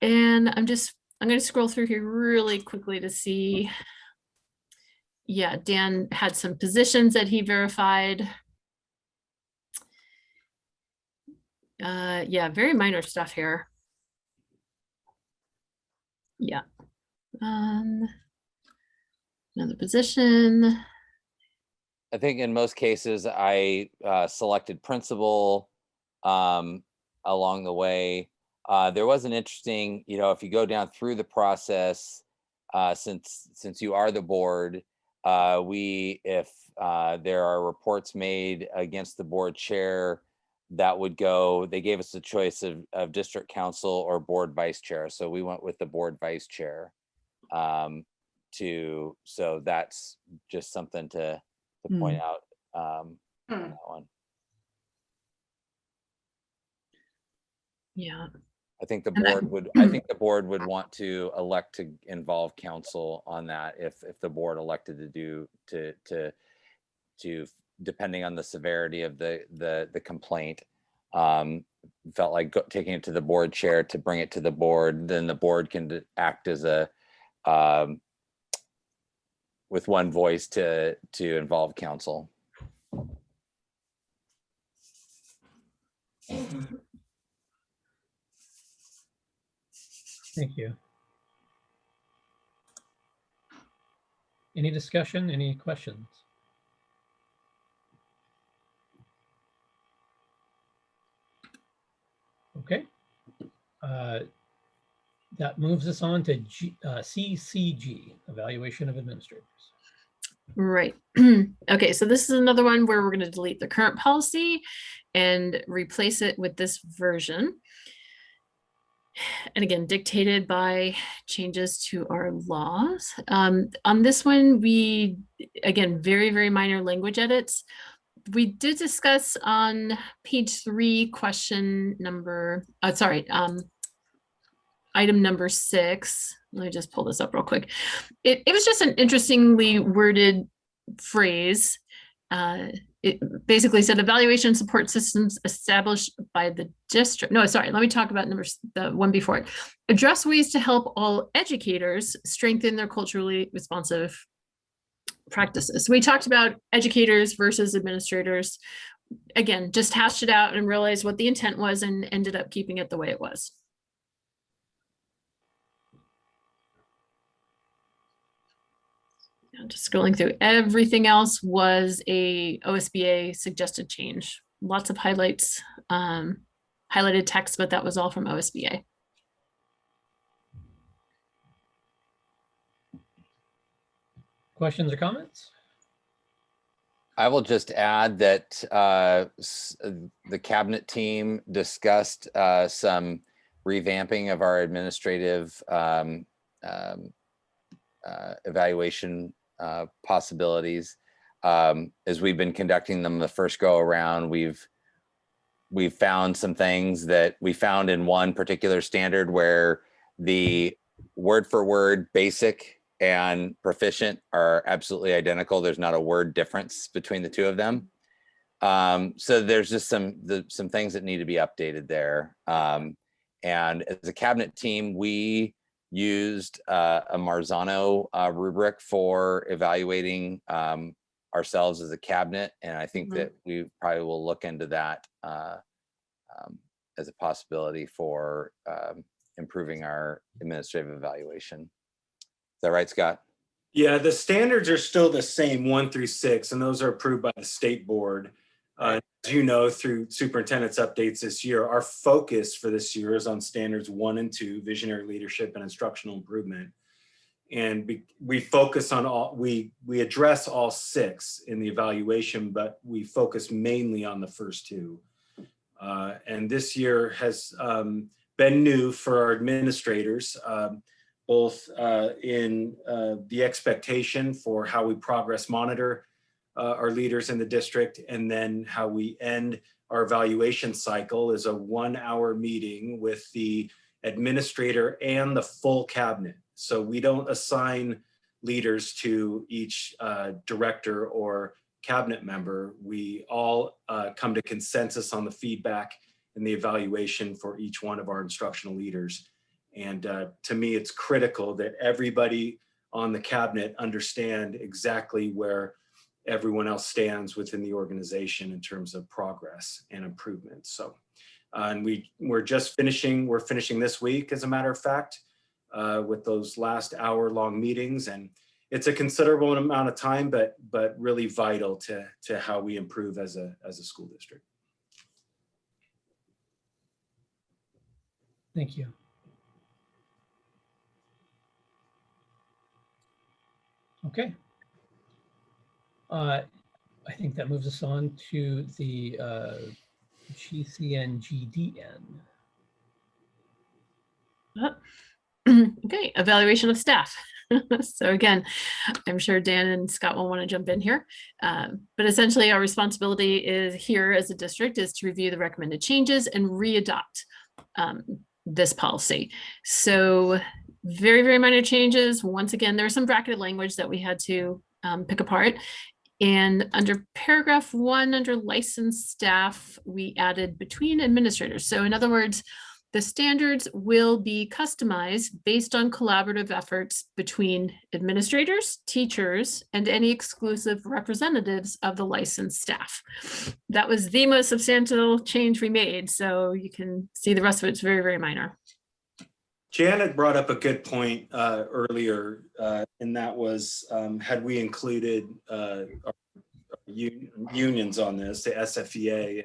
And I'm going to scroll through here really quickly to see. Yeah, Dan had some positions that he verified. Yeah, very minor stuff here. Yeah. Another position. I think in most cases I selected principal along the way. There was an interesting, if you go down through the process, since you are the board, if there are reports made against the board chair, that would go, they gave us a choice of district council or board vice chair. So we went with the board vice chair. So that's just something to point out on that one. Yeah. I think the And board would want to elect to involve council on that if the board elected to depending on the severity of the complaint, felt like taking it to the board chair to bring it to the board, then the board can act as with one voice to involve council. Thank you. Any discussion, any questions? Okay. That moves us on to CCG, Evaluation of Administrators. Right. Okay, so this is another one where we're going to delete the current policy and replace it with this version. And again, dictated by changes to our laws. On this one, again, very, very minor language edits. We did discuss on page 3, question number, item number 6. Let me just pull this up real quick. It was just an interestingly worded phrase. It basically said evaluation support systems established by the district. No, sorry, let me talk about the one before it. Address ways to help all educators strengthen their culturally responsive practices. So we talked about educators versus administrators. Again, just hashed it out and realized what the intent was and ended up keeping it the way it was. Just scrolling through, everything else was a OSBA suggested change. Lots of highlights, highlighted text, but that was all from OSBA. Questions or comments? I will just add that the cabinet team discussed some revamping of our administrative evaluation possibilities. As we've been conducting them the first go around, we've found some things that we found in one particular standard where the word for word basic and proficient are absolutely identical. There's not a word difference between the two of them. So there's just some things that need to be updated there. And as a cabinet team, we used a Marzano rubric for evaluating ourselves as a cabinet. And I think that we probably will look into that as a possibility for improving our administrative evaluation. Is that right, Scott? Yeah, the standards are still the same, 1 through 6, and those are approved by the state board. As you know, through superintendent's updates this year, our focus for this year is on standards 1 and 2, visionary leadership and instructional improvement. And we focus on all, we address all 6 in the evaluation, but we focus mainly on the first 2. And this year has been new for our administrators, both in the expectation for how we progress monitor our leaders in the district, and then how we end our evaluation cycle is a 1-hour meeting with the administrator and the full cabinet. So we don't assign leaders to each director or cabinet member. We all come to consensus on the feedback and the evaluation for each one of our instructional leaders. And to me, it's critical that everybody on the cabinet understand exactly where everyone else stands within the organization in terms of progress and improvement. So, and we're finishing this week, as a matter of fact, with those last hour-long meetings. And it's a considerable amount of time, but really vital to how we improve as a school district. Thank you. Okay. I think that moves us on to the GCN-GDN. Okay, evaluation of staff. So again, I'm sure Dan and Scott will want to jump in here. But essentially our responsibility is here as a district is to review the recommended changes and readopt this policy. So very, very minor changes. Once again, there's some bracketed language that we had to pick apart. And under paragraph 1, under licensed staff, we added between administrators. So in other words, the standards will be customized based on collaborative efforts between administrators, teachers, and any exclusive representatives of the licensed staff. That was the most substantial change we made. So you can see the rest of it's very, very minor. Janet brought up a good point earlier, and that was, had we included our unions on this, the SFEA,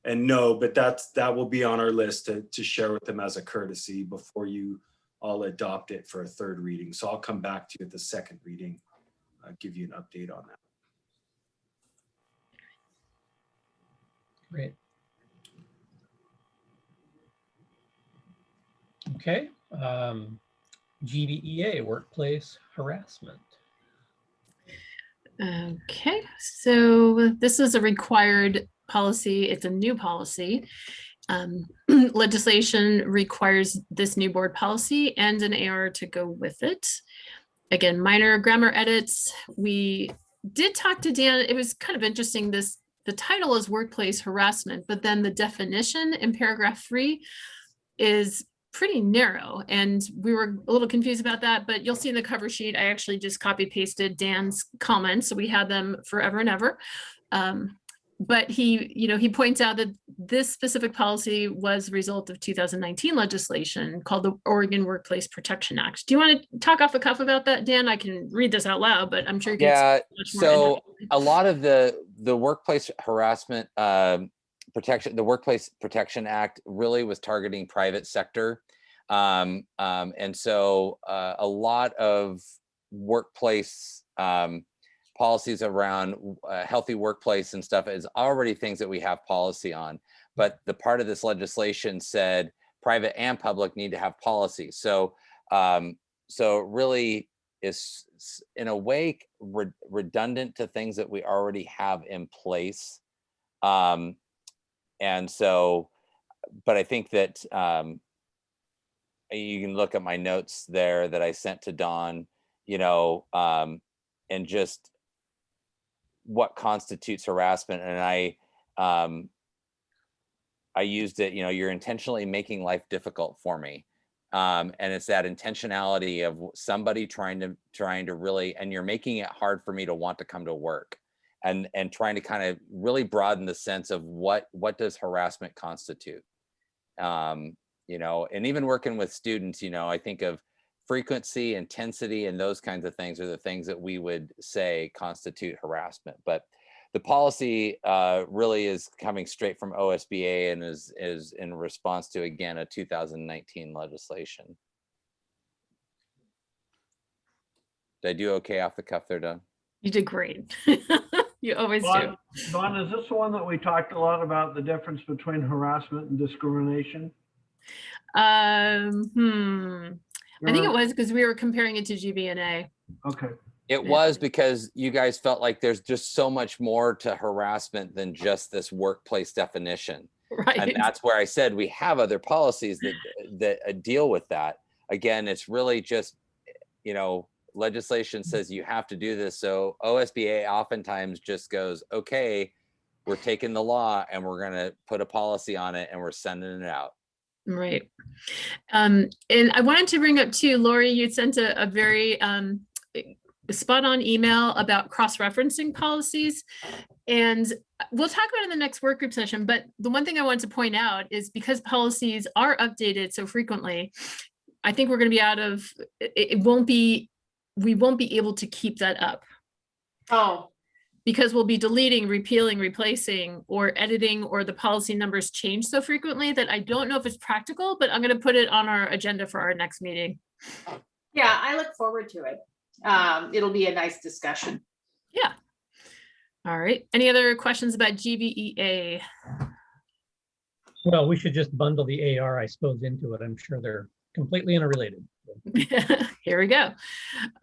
and no, but that will be on our list to share with them as a courtesy before you all adopt it for a 3rd reading. So I'll come back to you at the 2nd reading, give you an update on that. Great. Okay. GBEA, workplace harassment. Okay, so this is a required policy. It's a new policy. Legislation requires this new board policy and an AR to go with it. Again, minor grammar edits. We did talk to Dan. It was kind of interesting. The title is workplace harassment, but then the definition in paragraph 3 is pretty narrow, and we were a little confused about that, but you'll see in the cover sheet, I actually just copy pasted Dan's comments. So we had them forever and ever. But he points out that this specific policy was a result of 2019 legislation called the Oregon Workplace Protection Act. Do you want to talk off the cuff about that, Dan? I can read this out loud, but I'm sure you can. Yeah, so a lot of the workplace harassment protection, the Workplace Protection Act really was targeting private sector. And so a lot of workplace policies around healthy workplace and stuff is already things that we have policy on. But the part of this legislation said private and public need to have policy. So, so it really is in a way redundant to things that we already have in place. And so, but I think that you can look at my notes there that I sent to Dawn, and just what constitutes harassment. And I used it, you're intentionally making life difficult for me. And it's that intentionality of somebody trying to really, and you're making it hard for me to want to come to work, and trying to kind of really broaden the sense of what does harassment constitute. And even working with students, I think of frequency, intensity, and those kinds of things are the things that we would say constitute harassment. But the policy really is coming straight from OSBA and is in response to, again, a 2019 legislation. Did I do okay off the cuff there, Don? You did great. You always do. Don, is this the one that we talked a lot about, the difference between harassment and discrimination? I think it was because we were comparing it to GBNA. Okay. It was because you guys felt like there's just so much more to harassment than just this workplace definition. Right. And that's where I said we have other policies that deal with that. Again, it's really just, legislation says you have to do this. So OSBA oftentimes just goes, okay, we're taking the law and we're going to put a policy on it and we're sending it out. Right. And I wanted to bring up too, Lori, you sent a very spot on email about cross-referencing policies. And we'll talk about it in the next work group session. But the one thing I want to point out is because policies are updated so frequently, I think we're going to be out of, we won't be able to keep that up. Oh, Because we'll be deleting, repealing, replacing, or editing, or the policy numbers change so frequently that I don't know if it's practical, but I'm going to put it on our agenda for our next meeting. Yeah, I look forward to it. It'll be a nice discussion. Yeah. All right. Any other questions about GBEA? Well, we should just bundle the AR, I suppose, into it. I'm sure they're completely unrelated. Here we go.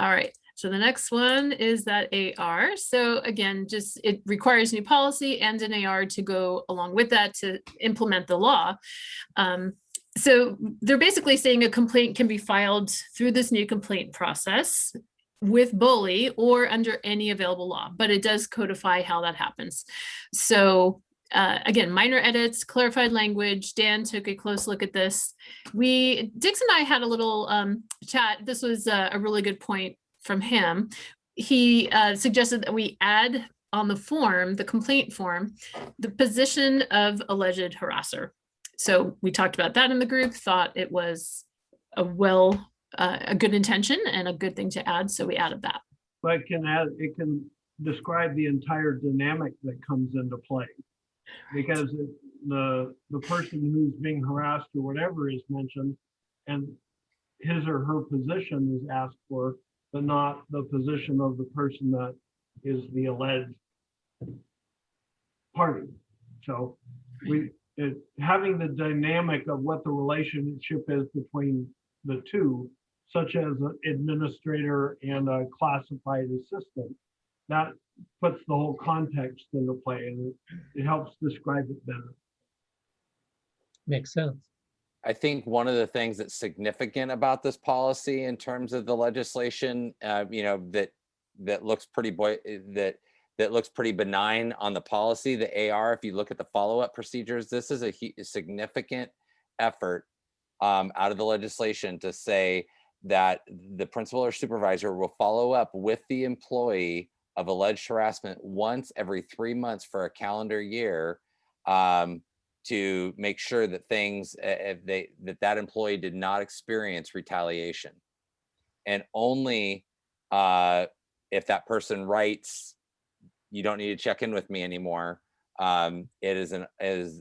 All right. So the next one is that AR. So again, just it requires new policy and an AR to go along with that to implement the law. So they're basically saying a complaint can be filed through this new complaint process with BOLI or under any available law, but it does codify how that happens. So again, minor edits, clarified language. Dan took a close look at this. Dix and I had a little chat. This was a really good point from him. He suggested that we add on the form, the complaint form, the position of alleged harasser. So we talked about that in the group, thought it was a good intention and a good thing to add. So we added that. But it can describe the entire dynamic that comes into play. Because the person who's being harassed or whatever is mentioned and his or her position is asked for, but not the position of the person that is the alleged party. So having the dynamic of what the relationship is between the two, such as an administrator and a classified assistant, that puts the whole context into play and it helps describe it better. Makes sense. I think one of the things that's significant about this policy in terms of the legislation, that looks pretty looks pretty benign on the policy, the AR, if you look at the follow-up procedures, this is a significant effort out of the legislation to say that the principal or supervisor will follow up with the employee of alleged harassment once every 3 months for a calendar year, to make sure that that employee did not experience retaliation. And only if that person writes, you don't need to check in with me anymore, it is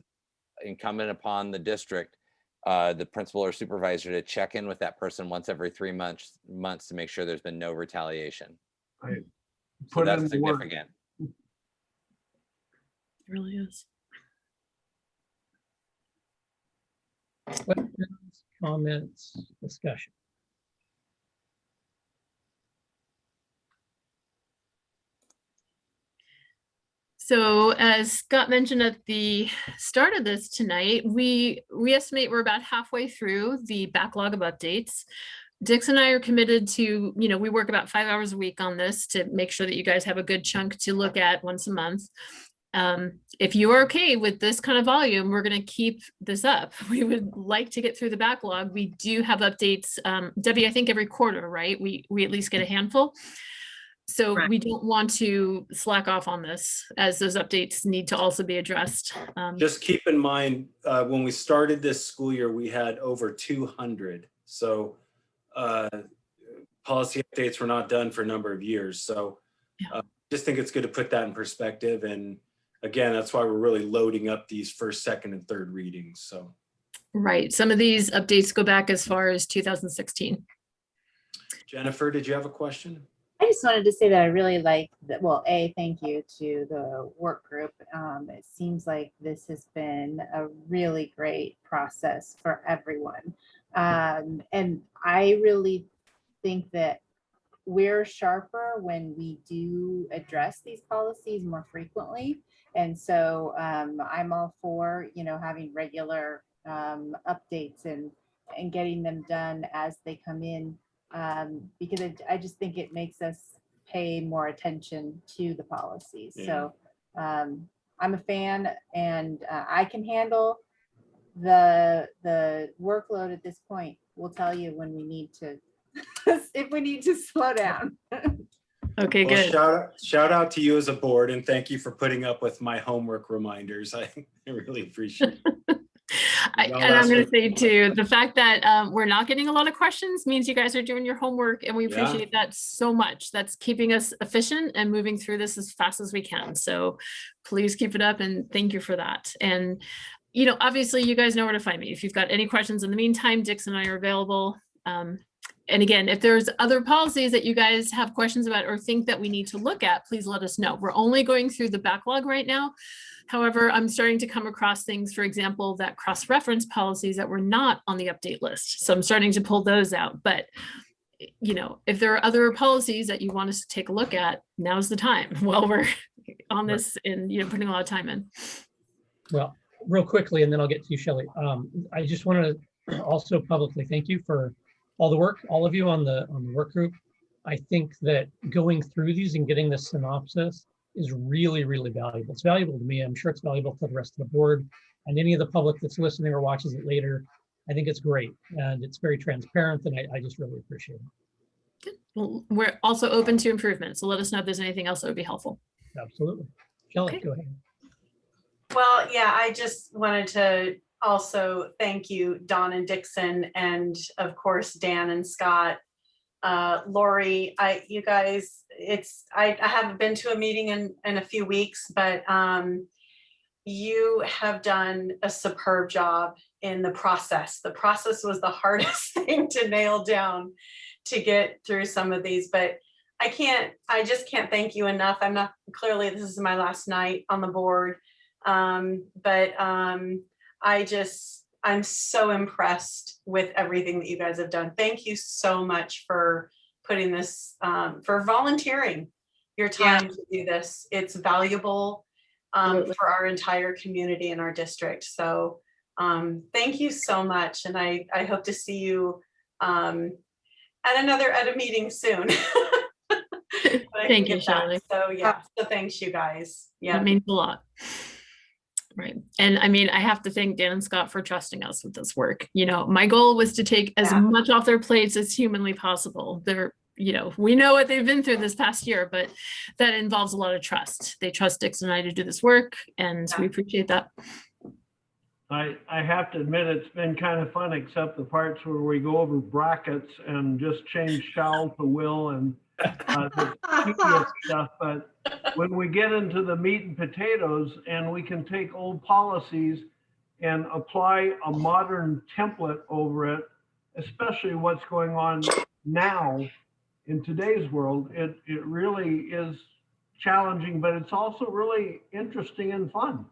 incumbent upon the district, the principal or supervisor, to check in with that person once every 3 months to make sure there's been no retaliation. Right. So that's significant. It really is. Questions, comments, discussion? So as Scott mentioned at the start of this tonight, we estimate we're about halfway through the backlog of updates. Dix and I are committed to, we work about 5 hours a week on this to make sure that you guys have a good chunk to look at once a month. If you are okay with this kind of volume, we're going to keep this up. We would like to get through the backlog. We do have updates, Debbie, I think every quarter, right? We at least get a handful. So Correct. we don't want to slack off on this, as those updates need to also be addressed. Just keep in mind, when we started this school year, we had over 200. So policy updates were not done for a number of years. So just think it's good to put that in perspective. And again, that's why we're really loading up these first, second, and third readings. So. Right. Some of these updates go back as far as 2016. Jennifer, did you have a question? I just wanted to say that I really like that. Well, thank you to the work group. It seems like this has been a really great process for everyone. And I really think that we're sharper when we do address these policies more frequently. And so I'm all for, having regular updates and getting them done as they come in. Because I just think it makes us pay more attention to the policies. Yeah. So I'm a fan, and I can handle the workload at this point. We'll tell you when we need to, if we need to slow down. Okay, Well, good. shout out to you as a board, and thank you for putting up with my homework reminders. I really appreciate it. And I'm going to say too, the fact that we're not getting a lot of questions means you guys are doing your homework, and we Yeah. appreciate that so much. That's keeping us efficient and moving through this as fast as we can. So please keep it up, and thank you for that. And, obviously you guys know where to find me. If you've got any questions in the meantime, Dix and I are available. And again, if there's other policies that you guys have questions about or think that we need to look at, please let us know. We're only going through the backlog right now. However, I'm starting to come across things, for example, that cross-reference policies that were not on the update list. So I'm starting to pull those out. But, if there are other policies that you want us to take a look at, now's the time while we're on this and, putting a lot of time in. Well, real quickly, and then I'll get to you, Shelley. I just want to also publicly thank you for all the work, all of you on the work group. I think that going through these and getting this synopsis is really, really valuable. It's valuable to me. I'm sure it's valuable to the rest of the board and any of the public that's listening or watches it later. I think it's great, and it's very transparent, and I just really appreciate it. Good. Well, we're also open to improvement. So let us know if there's anything else that would be helpful. Absolutely. Shelley, Okay. go ahead. Well, yeah, I just wanted to also thank you, Dawn and Dixon, and of course, Dan and Scott. Lori, you guys, I haven't been to a meeting in a few weeks, but you have done a superb job in the process. The process was the hardest thing to nail down to get through some of these, but I just can't thank you enough. Clearly this is my last night on the board. But I'm so impressed with everything that you guys have done. Thank you so much for putting this, for volunteering your time to do this. It's valuable for our entire community and our district. So thank you so much. And I hope to see you at a meeting soon. Thank you, Shelley. So yeah, so thanks you guys. Yeah. That means a lot. Right. And I have to thank Dan and Scott for trusting us with this work. My goal was to take as much off their plates as humanly possible. We know what they've been through this past year, but that involves a lot of trust. They trust Dix and I to do this work, and we appreciate that. I have to admit, it's been kind of fun, except the parts where we go over brackets and just change shall to will and the tedious stuff. But when we get into the meat and potatoes, and we can take old policies and apply a modern template over it, especially what's going on now in today's world, it really is challenging, but it's also really interesting and fun.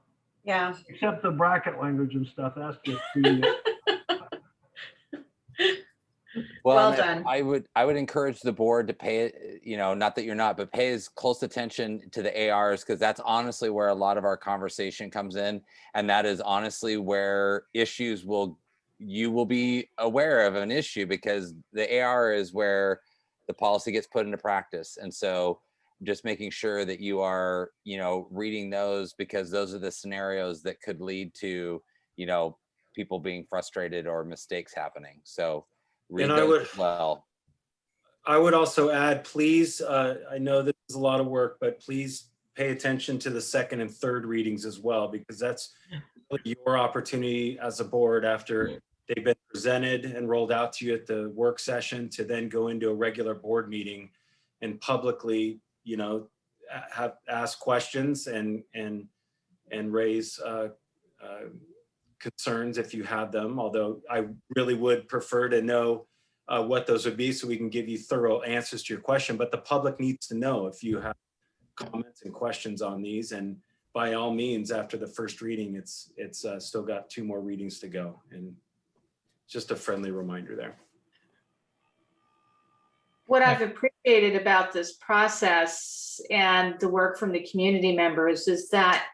Yeah. Except the bracket language and stuff. That's just tedious. Well done. I would encourage the board to pay, not that you're not, but pay as close attention to the ARs, because that's honestly where a lot of our conversation comes in. And that is honestly where you will be aware of an issue, because the AR is where the policy gets put into practice. And so just making sure that you are, reading those, because those are the scenarios that could lead to, people being frustrated or mistakes happening. So read And I those would- as well. I would also add, please, I know this is a lot of work, but please pay attention to the second and third readings as well, because that's really your opportunity as a board after they've been presented and rolled out to you at the work session to then go into a regular board meeting and publicly, have ask questions and raise concerns if you have them. Although I really would prefer to know what those would be so we can give you thorough answers to your question. But the public needs to know if you have comments and questions on these. And by all means, after the first reading, it's still got 2 more readings to go. And just a friendly reminder there. What I've appreciated about this process and the work from the community members is that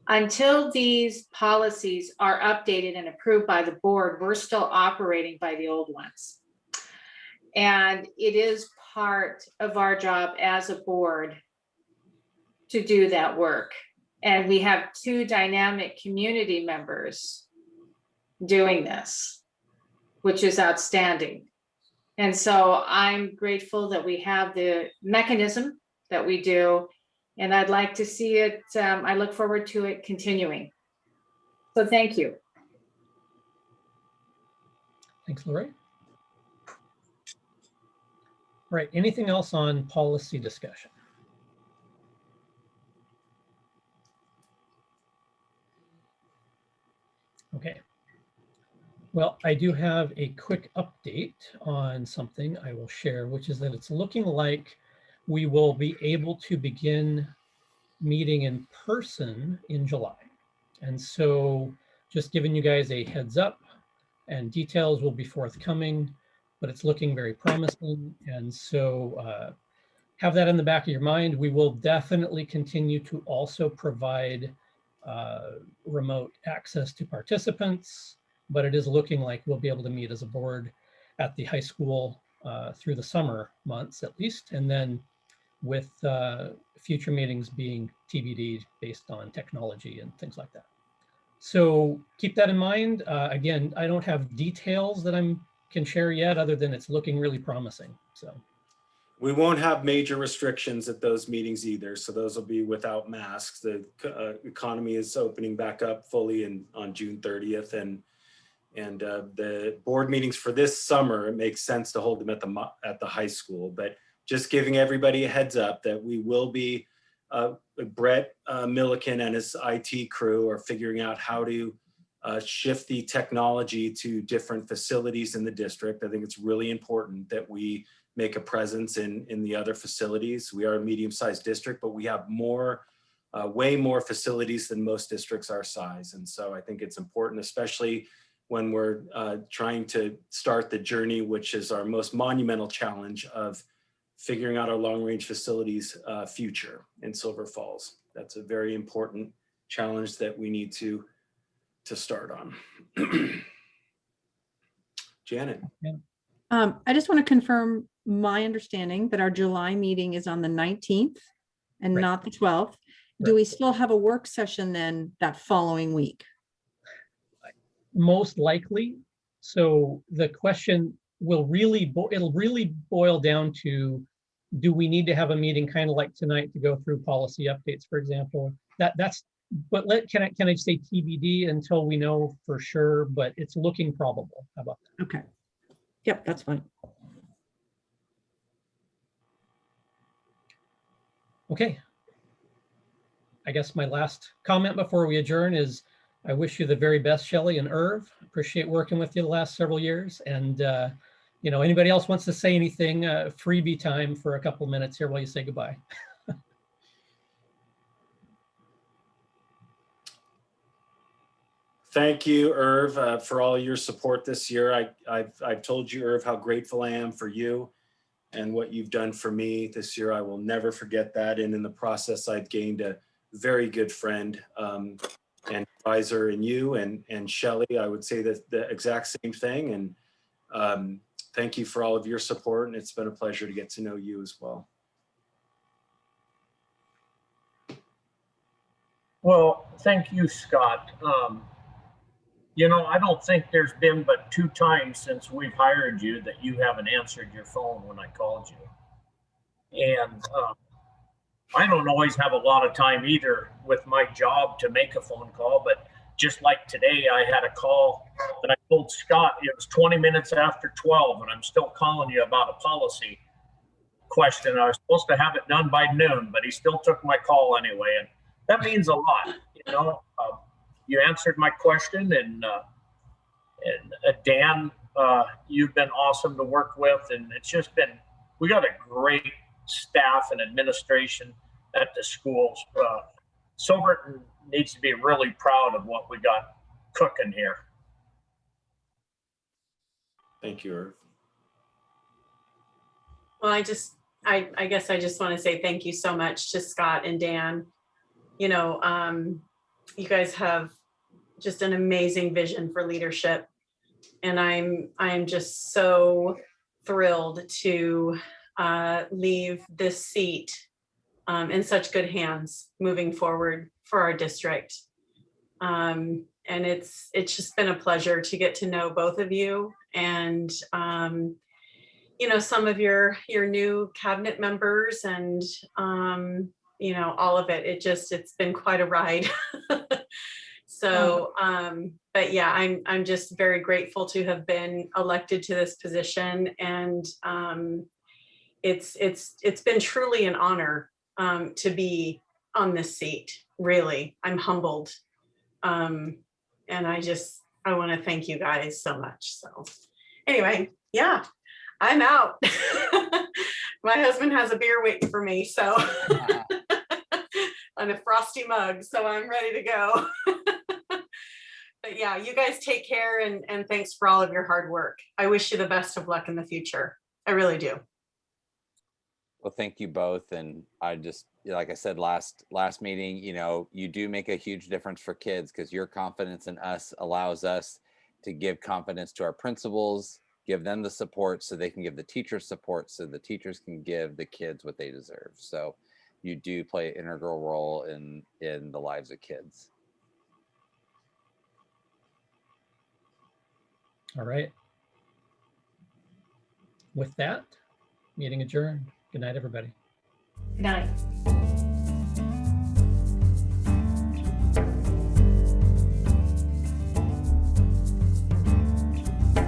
until these policies are updated and approved by the board, we're still operating by the old ones. And it is part of our job as a board to do that work. And we have 2 dynamic community members doing this, which is outstanding. And so I'm grateful that we have the mechanism that we do, and I'd like to see it, I look forward to it continuing. So thank you. Thanks, Lori. All right, anything else on policy discussion? Okay. Well, I do have a quick update on something I will share, which is that it's looking like we will be able to begin meeting in person in July. And so just giving you guys a heads up, and details will be forthcoming, but it's looking very promising. And so have that in the back of your mind. We will definitely continue to also provide remote access to participants, but it is looking like we'll be able to meet as a board at the high school through the summer months at least, and then with future meetings being TBD based on technology and things like that. So keep that in mind. Again, I don't have details that I can share yet, other than it's looking really promising. So we won't have major restrictions at those meetings either. So those will be without masks. The economy is opening back up fully on June 30th. And the board meetings for this summer, it makes sense to hold them at the high school. But just giving everybody a heads up that we will be, Brett Milliken and his IT crew are figuring out how to shift the technology to different facilities in the district. I think it's really important that we make a presence in the other facilities. We are a medium-sized district, but we have way more facilities than most districts our size. And so I think it's important, especially when we're trying to start the journey, which is our most monumental challenge of figuring out our long-range facilities future in Silver Falls. That's a very important challenge that we need to start on. Janet. I just want to confirm my understanding that our July meeting is on the 19th and Right. not the 12th. Do Right. we still have a work session then that following week? most likely. So the question will really, it'll really boil down to, do we need to have a meeting kind of like tonight to go through policy updates, for example? But can I say TBD until we know for sure, but it's looking probable. How about that? Okay. Yep, that's fine. Okay. I guess my last comment before we adjourn is I wish you the very best, Shelley and Irv. Appreciate working with you the last several years. And, anybody else wants to say anything, freebie time for a couple minutes here while you say goodbye. Thank you, Irv, for all your support this year. I've told you, Irv, how grateful I am for you and what you've done for me this year. I will never forget that. And in the process, I've gained a very good friend and advisor in you and Shelley. I would say that the exact same thing. And thank you for all of your support. And it's been a pleasure to get to know you as well. Well, thank you, Scott. You know, I don't think there's been but 2 times since we've hired you that you haven't answered your phone when I called you. And I don't always have a lot of time either with my job to make a phone call, but just like today, I had a call that I told Scott, it was 20 minutes after 12, and I'm still calling you about a policy question. I was supposed to have it done by noon, but he still took my call anyway. And that means a lot, you know. You answered my question, and Dan, you've been awesome to work with, and it's just been, we got a great staff and administration at the schools. Silverton needs to be really proud of what we got cooking here. Thank you, Irv. Well, I guess I just want to say thank you so much to Scott and Dan. You know, you guys have just an amazing vision for leadership. And I'm just so thrilled to leave this seat in such good hands moving forward for our district. And it's just been a pleasure to get to know both of you, and you know, some of your new cabinet members, and you know, all of it. It's been quite a ride. So, but yeah, I'm just very grateful to have been elected to this position, and it's been truly an honor to be on this seat. Really, I'm humbled, and I want to thank you guys so much. So, anyway, yeah, I'm out. My husband has a beer waiting for me, so on a frosty mug, so I'm ready to go. But yeah, you guys take care, and thanks for all of your hard work. I wish you the best of luck in the future. I really do. Well, thank you both. And I just, like I said, last meeting, you know, you do make a huge difference for kids, because your confidence in us allows us to give confidence to our principals, give them the support so they can give the teachers support, so the teachers can give the kids what they deserve. So you do play an integral role in the lives of kids. All right. With that, meeting adjourned. Good night, everybody. Good night.